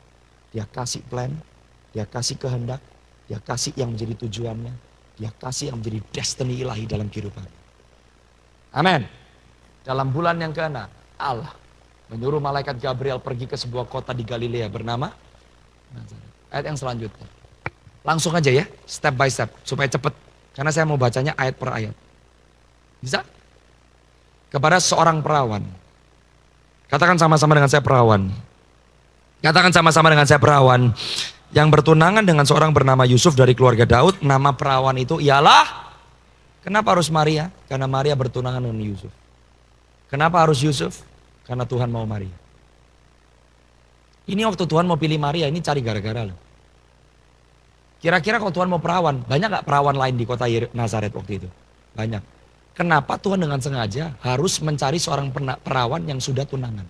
Dia kasih plan, dia kasih kehendak, dia kasih yang menjadi tujuannya, dia kasih yang menjadi destiny ilahi dalam kehidupan. Amin. Dalam bulan yang ke-6, Allah menyuruh malaikat Gabriel pergi ke sebuah kota di Galilea bernama Nazaret. Ayat yang selanjutnya. Langsung aja ya, step by step, supaya cepat. Karena saya mau bacanya ayat per ayat. Bisa? Kepada seorang perawan. Katakan sama-sama dengan saya perawan. Katakan sama-sama dengan saya perawan. Yang bertunangan dengan seorang bernama Yusuf dari keluarga Daud. Nama perawan itu ialah, kenapa harus Maria? Karena Maria bertunangan dengan Yusuf. Kenapa harus Yusuf? Karena Tuhan mau Maria. Ini waktu Tuhan mau pilih Maria, ini cari gara-gara loh. Kira-kira kalau Tuhan mau perawan, banyak gak perawan lain di kota Nazaret waktu itu? Banyak. Kenapa Tuhan dengan sengaja harus mencari seorang perawan yang sudah tunangan?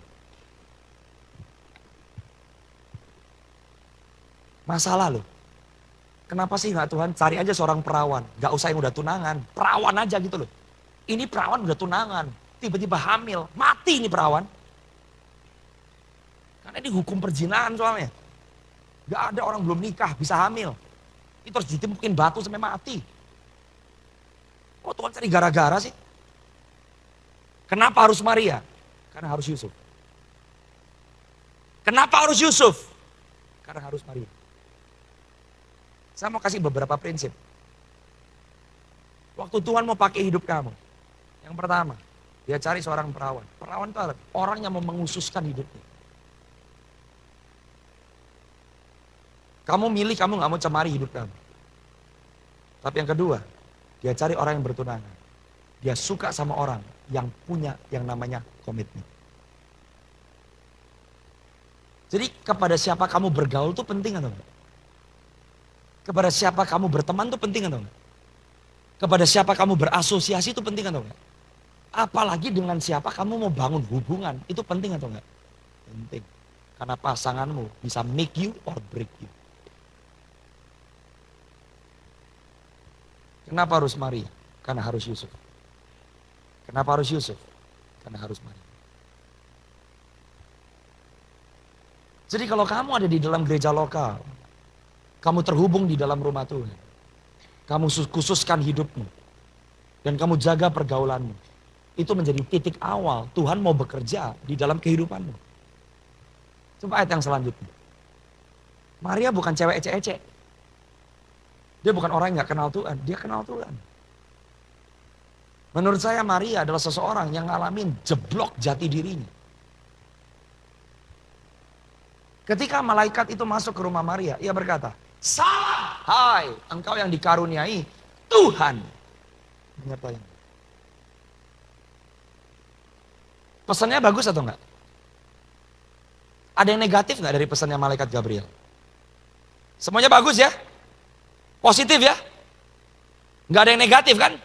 Masalah loh. Kenapa sih gak Tuhan cari aja seorang perawan? Gak usah yang udah tunangan, perawan aja gitu loh. Ini perawan udah tunangan, tiba-tiba hamil, mati ini perawan. Karena ini hukum perzinahan soalnya. Gak ada orang belum nikah bisa hamil. Itu harus ditimpukin batu sampai mati. Kok Tuhan cari gara-gara sih? Kenapa harus Maria? Karena harus Yusuf. Kenapa harus Yusuf? Karena harus Maria. Saya mau kasih beberapa prinsip. Waktu Tuhan mau pakai hidup kamu. Yang pertama, dia cari seorang perawan. Perawan itu adalah orang yang mau mengususkan hidupnya. Kamu milih, kamu gak mau cemari hidup kamu. Tapi yang kedua, dia cari orang yang bertunangan. Dia suka sama orang yang punya yang namanya komitmen. Jadi kepada siapa kamu bergaul itu penting atau enggak? Kepada siapa kamu berteman itu penting atau enggak? Kepada siapa kamu berasosiasi itu penting atau enggak? Apalagi dengan siapa kamu mau bangun hubungan, itu penting atau enggak? Penting. Karena pasanganmu bisa make you or break you. Kenapa harus Maria? Karena harus Yusuf. Kenapa harus Yusuf? Karena harus Maria. Jadi kalau kamu ada di dalam gereja lokal, kamu terhubung di dalam rumah Tuhan, kamu khususkan hidupmu, dan kamu jaga pergaulanmu, itu menjadi titik awal Tuhan mau bekerja di dalam kehidupanmu. Coba ayat yang selanjutnya. Maria bukan cewek ecek-ecek. Dia bukan orang yang gak kenal Tuhan, dia kenal Tuhan. Menurut saya Maria adalah seseorang yang ngalamin jeblok jati dirinya. Ketika malaikat itu masuk ke rumah Maria, ia berkata, "Salam, hai engkau yang dikaruniai Tuhan menyertai." Pesannya bagus atau enggak? Ada yang negatif enggak dari pesannya malaikat Gabriel? Semuanya bagus ya? Positif ya? Enggak ada yang negatif kan?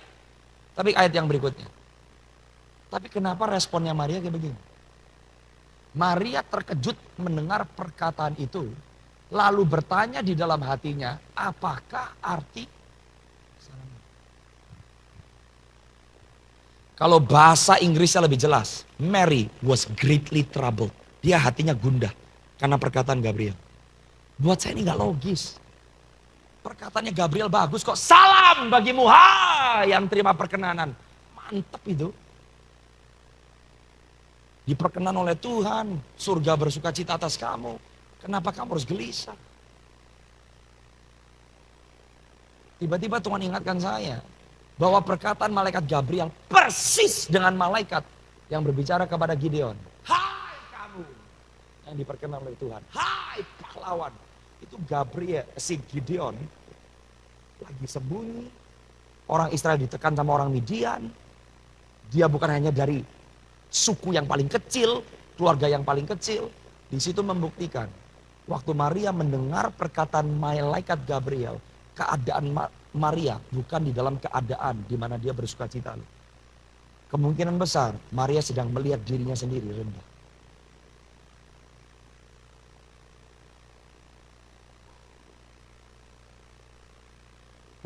Tapi ayat yang berikutnya. Tapi kenapa responnya Maria kayak begini? Maria terkejut mendengar perkataan itu. Lalu bertanya di dalam hatinya, apakah arti? Kalau bahasa Inggrisnya lebih jelas. Mary was greatly troubled. Dia hatinya gundah karena perkataan Gabriel. Buat saya ini gak logis. Perkataannya Gabriel bagus kok. Salam bagimu hai yang terima perkenanan. Mantap itu. Diperkenan oleh Tuhan. Surga bersuka cita atas kamu. Kenapa kamu harus gelisah? Tiba-tiba Tuhan ingatkan saya. Bahwa perkataan malaikat Gabriel persis dengan malaikat yang berbicara kepada Gideon. Hai kamu yang diperkenan oleh Tuhan. Hai pahlawan. Itu Gabriel, si Gideon lagi sembunyi. Orang Israel ditekan sama orang Midian. Dia bukan hanya dari suku yang paling kecil, keluarga yang paling kecil. Di situ membuktikan waktu Maria mendengar perkataan malaikat Gabriel, keadaan Maria bukan di dalam keadaan di mana dia bersuka cita. Kemungkinan besar Maria sedang melihat dirinya sendiri rendah.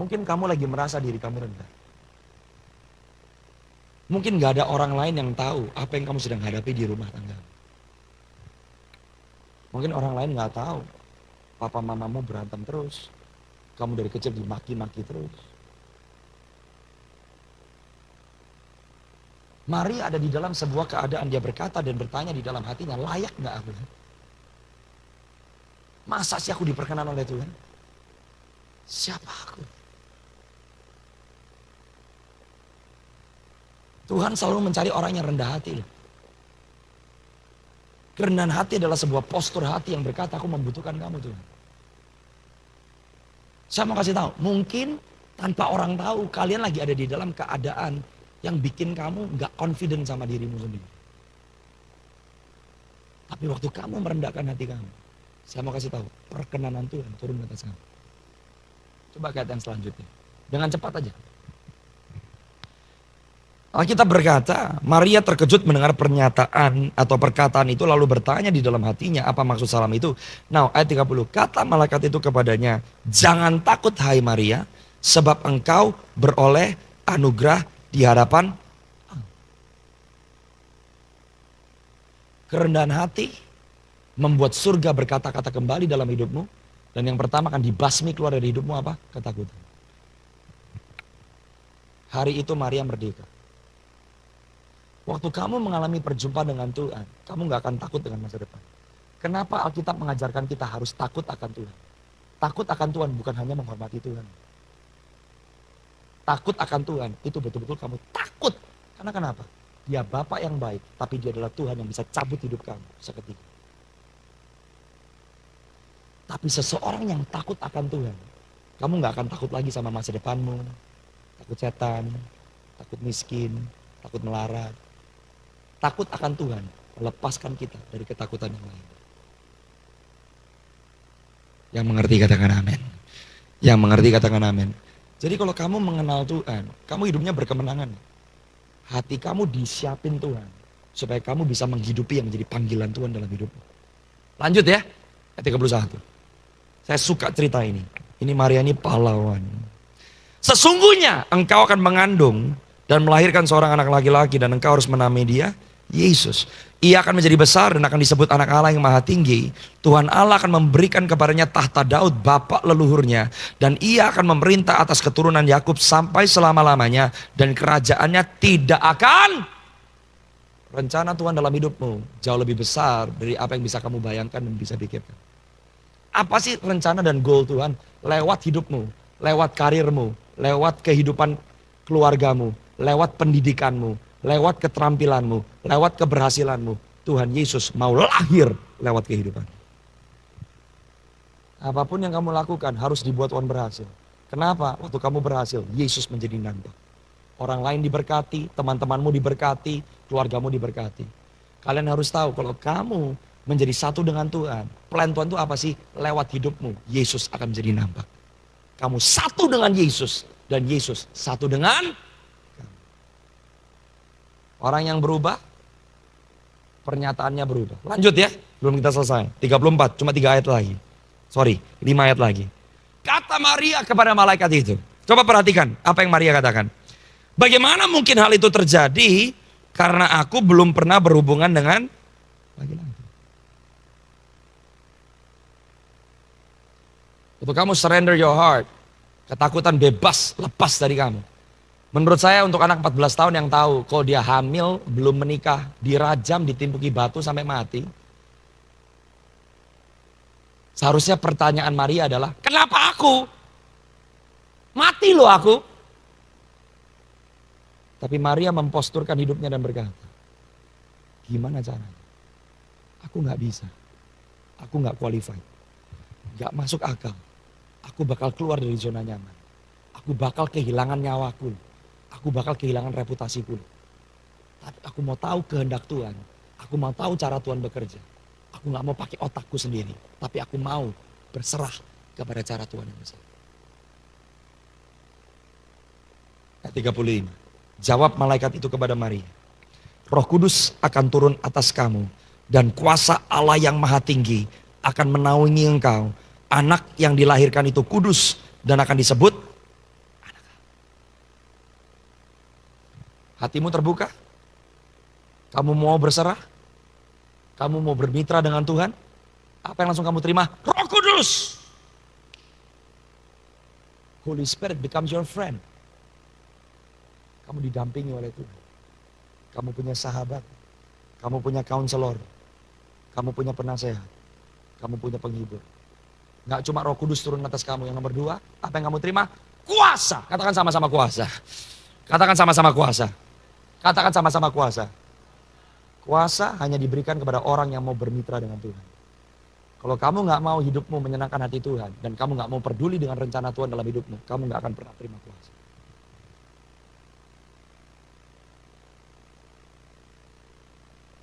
Mungkin kamu lagi merasa diri kamu rendah. Mungkin gak ada orang lain yang tahu apa yang kamu sedang hadapi di rumah tangga. Mungkin orang lain gak tahu papa mamamu berantem terus. Kamu dari kecil dimaki-maki terus. Maria ada di dalam sebuah keadaan, dia berkata dan bertanya di dalam hatinya, layak gak aku? Masa sih aku diperkenan oleh Tuhan? Siapa aku? Tuhan selalu mencari orang yang rendah hati. Kerendahan hati adalah sebuah postur hati yang berkata, aku membutuhkan kamu Tuhan. Saya mau kasih tahu, mungkin tanpa orang tahu kalian lagi ada di dalam keadaan yang bikin kamu gak confident sama dirimu sendiri. Tapi waktu kamu merendahkan hati kamu, saya mau kasih tahu, perkenanan Tuhan turun ke atas kamu. Coba lihat yang selanjutnya. Dengan cepat aja. Alkitab berkata, Maria terkejut mendengar pernyataan atau perkataan itu lalu bertanya di dalam hatinya apa maksud salam itu. Nah ayat 30, kata malaikat itu kepadanya, jangan takut hai Maria, sebab engkau beroleh anugerah di hadapan. Kerendahan hati membuat surga berkata-kata kembali dalam hidupmu. Dan yang pertama akan dibasmi keluar dari hidupmu apa? Ketakutan. Hari itu Maria merdeka. Waktu kamu mengalami perjumpaan dengan Tuhan, kamu gak akan takut dengan masa depan. Kenapa Alkitab mengajarkan kita harus takut akan Tuhan? Takut akan Tuhan bukan hanya menghormati Tuhan. Takut akan Tuhan, itu betul-betul kamu takut. Karena kenapa? Dia Bapa yang baik, tapi dia adalah Tuhan yang bisa cabut hidup kamu seketika. Tapi seseorang yang takut akan Tuhan, kamu gak akan takut lagi sama masa depanmu. Takut setan, takut miskin, takut melarat. Takut akan Tuhan, melepaskan kita dari ketakutan yang lain. Yang mengerti katakan amin. Yang mengerti katakan amin. Jadi kalau kamu mengenal Tuhan, kamu hidupnya berkemenangan. Hati kamu disiapin Tuhan. Supaya kamu bisa menghidupi yang menjadi panggilan Tuhan dalam hidupmu. Lanjut ya, ayat 31. Saya suka cerita ini. Ini Maria ini pahlawan. Sesungguhnya engkau akan mengandung dan melahirkan seorang anak laki-laki dan engkau harus menamai dia Yesus. Ia akan menjadi besar dan akan disebut anak Allah yang maha tinggi. Tuhan Allah akan memberikan kepadanya tahta Daud bapak leluhurnya. Dan ia akan memerintah atas keturunan Yakub sampai selama-lamanya. Dan kerajaannya tidak akan. Rencana Tuhan dalam hidupmu jauh lebih besar dari apa yang bisa kamu bayangkan dan bisa pikirkan. Apa sih rencana dan goal Tuhan? Lewat hidupmu, lewat karirmu, lewat kehidupan keluargamu, lewat pendidikanmu, lewat keterampilanmu, lewat keberhasilanmu. Tuhan Yesus mau lahir lewat kehidupan. Apapun yang kamu lakukan harus dibuat Tuhan berhasil. Kenapa? Waktu kamu berhasil, Yesus menjadi nampak. Orang lain diberkati, teman-temanmu diberkati, keluargamu diberkati. Kalian harus tahu kalau kamu menjadi satu dengan Tuhan. Plan Tuhan itu apa sih? Lewat hidupmu, Yesus akan menjadi nampak. Kamu satu dengan Yesus dan Yesus satu dengan orang yang berubah, pernyataannya berubah. Lanjut ya, belum kita selesai. 34, cuma 3 ayat lagi. 5 ayat lagi. Kata Maria kepada malaikat itu. Coba perhatikan apa yang Maria katakan. Bagaimana mungkin hal itu terjadi karena aku belum pernah berhubungan dengan laki-laki. Itu kamu surrender your heart. Ketakutan bebas, lepas dari kamu. Menurut saya untuk anak 14 tahun yang tahu kalau dia hamil, belum menikah, dirajam, ditimpuki batu sampai mati. Seharusnya pertanyaan Maria adalah, kenapa aku? Mati loh aku. Tapi Maria memposturkan hidupnya dan berkata, gimana caranya? Aku gak bisa. Aku gak qualified. Gak masuk akal. Aku bakal keluar dari zona nyaman. Aku bakal kehilangan nyawaku. Aku bakal kehilangan reputasiku. Tapi aku mau tahu kehendak Tuhan. Aku mau tahu cara Tuhan bekerja. Aku gak mau pakai otakku sendiri. Tapi aku mau berserah kepada cara Tuhan yang besar. Ayat 35. Jawab malaikat itu kepada Maria. Roh Kudus akan turun atas kamu. Dan kuasa Allah yang maha tinggi akan menaungi engkau. Anak yang dilahirkan itu kudus dan akan disebut Hatimu terbuka? Kamu mau berserah? Kamu mau bermitra dengan Tuhan? Apa yang langsung kamu terima? Roh Kudus. Holy Spirit becomes your friend. Kamu didampingi oleh Tuhan. Kamu punya sahabat. Kamu punya counselor. Kamu punya penasehat. Kamu punya penghibur. Gak cuma Roh Kudus turun atas kamu. Yang nomor 2, apa yang kamu terima? Kuasa. Katakan sama-sama kuasa. Katakan sama-sama kuasa. Katakan sama-sama kuasa. Kuasa hanya diberikan kepada orang yang mau bermitra dengan Tuhan. Kalau kamu gak mau hidupmu menyenangkan hati Tuhan, dan kamu gak mau peduli dengan rencana Tuhan dalam hidupmu, kamu gak akan pernah terima kuasa.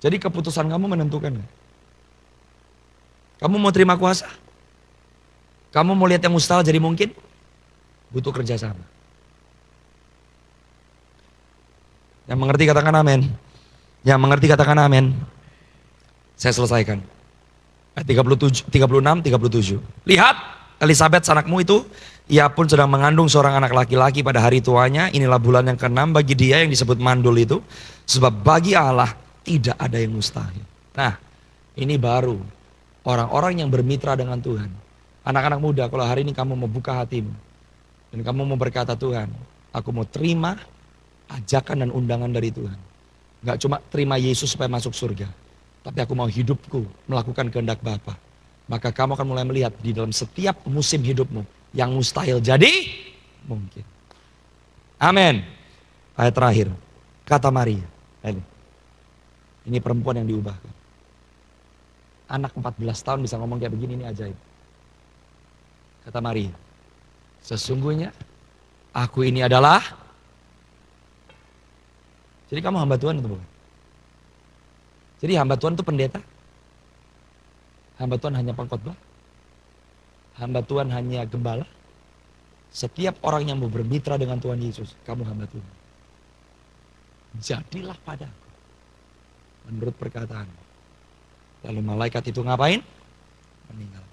Jadi keputusan kamu menentukan. Kamu mau terima kuasa? Kamu mau lihat yang mustahil jadi mungkin? Butuh kerjasama. Yang mengerti katakan amin. Yang mengerti katakan amin. Saya selesaikan. Ayat 36, 37. Lihat, Elisabeth anakmu itu, ia pun sedang mengandung seorang anak laki-laki pada hari tuanya. Inilah bulan yang ke-6 bagi dia yang disebut mandul itu. Sebab bagi Allah tidak ada yang mustahil. Nah, ini baru orang-orang yang bermitra dengan Tuhan. Anak-anak muda, kalau hari ini kamu mau buka hatimu. Dan kamu mau berkata, Tuhan, aku mau terima ajakan dan undangan dari Tuhan. Gak cuma terima Yesus supaya masuk surga. Tapi aku mau hidupku melakukan kehendak Bapa. Maka kamu akan mulai melihat di dalam setiap musim hidupmu. Yang mustahil jadi mungkin. Amin. Ayat terakhir. Kata Maria. Ini perempuan yang diubahkan. Anak 14 tahun bisa ngomong kayak begini, ini ajaib. Kata Maria. Sesungguhnya aku ini adalah. Jadi kamu hamba Tuhan atau bukan? Jadi hamba Tuhan itu pendeta. Hamba Tuhan hanya pengkhotbah. Hamba Tuhan hanya gembala. Setiap orang yang mau bermitra dengan Tuhan Yesus, kamu hamba Tuhan. Jadilah padaku menurut perkataan. Lalu malaikat itu ngapain? Meninggal.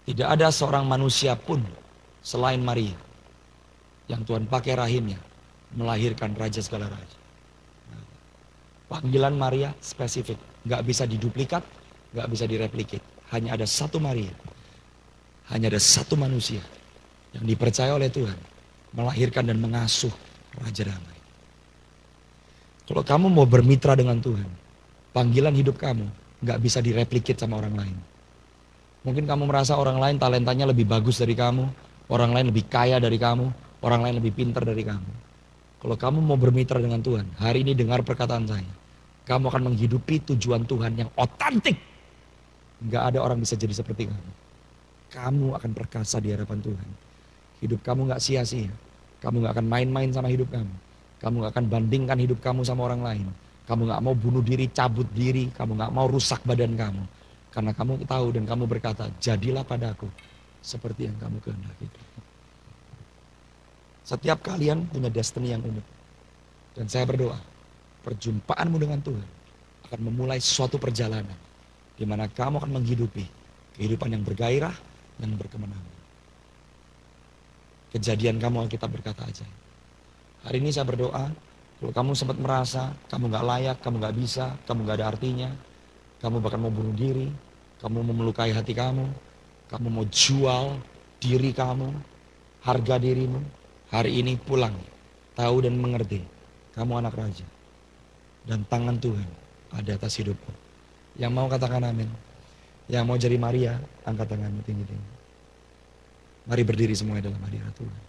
Tidak ada seorang manusia pun selain Maria yang Tuhan pakai rahimnya melahirkan raja segala raja. Panggilan Maria spesifik, gak bisa diduplikat, gak bisa direplikit. Hanya ada satu Maria, hanya ada satu manusia yang dipercaya oleh Tuhan melahirkan dan mengasuh Raja Damai. Kalau kamu mau bermitra dengan Tuhan, panggilan hidup kamu gak bisa direplikit sama orang lain. Mungkin kamu merasa orang lain talentanya lebih bagus dari kamu, orang lain lebih kaya dari kamu, orang lain lebih pintar dari kamu. Kalau kamu mau bermitra dengan Tuhan, hari ini dengar perkataan saya. Kamu akan menghidupi tujuan Tuhan yang otentik. Gak ada orang bisa jadi seperti kamu. Kamu akan perkasa di hadapan Tuhan. Hidup kamu gak sia-sia. Kamu gak akan main-main sama hidup kamu. Kamu gak akan bandingkan hidup kamu sama orang lain. Kamu gak mau bunuh diri, cabut diri. Kamu gak mau rusak badan kamu. Karena kamu tahu dan kamu berkata, jadilah padaku seperti yang kamu kehendaki. Setiap kalian punya destiny yang unik. Dan saya berdoa, perjumpaanmu dengan Tuhan akan memulai suatu perjalanan di mana kamu akan menghidupi kehidupan yang bergairah dan berkemenangan. Kejadian kamu Alkitab berkata aja. Hari ini saya berdoa, kalau kamu sempat merasa kamu gak layak, kamu gak bisa, kamu gak ada artinya, kamu bahkan mau bunuh diri, kamu mau melukai hati kamu mau jual diri kamu, harga dirimu, hari ini pulang, tahu dan mengerti, kamu anak raja. Dan tangan Tuhan ada atas hidupmu. Yang mau katakan amin. Yang mau jadi Maria, angkat tanganmu tinggi-tinggi. Mari berdiri semuanya dalam hadirat Tuhan.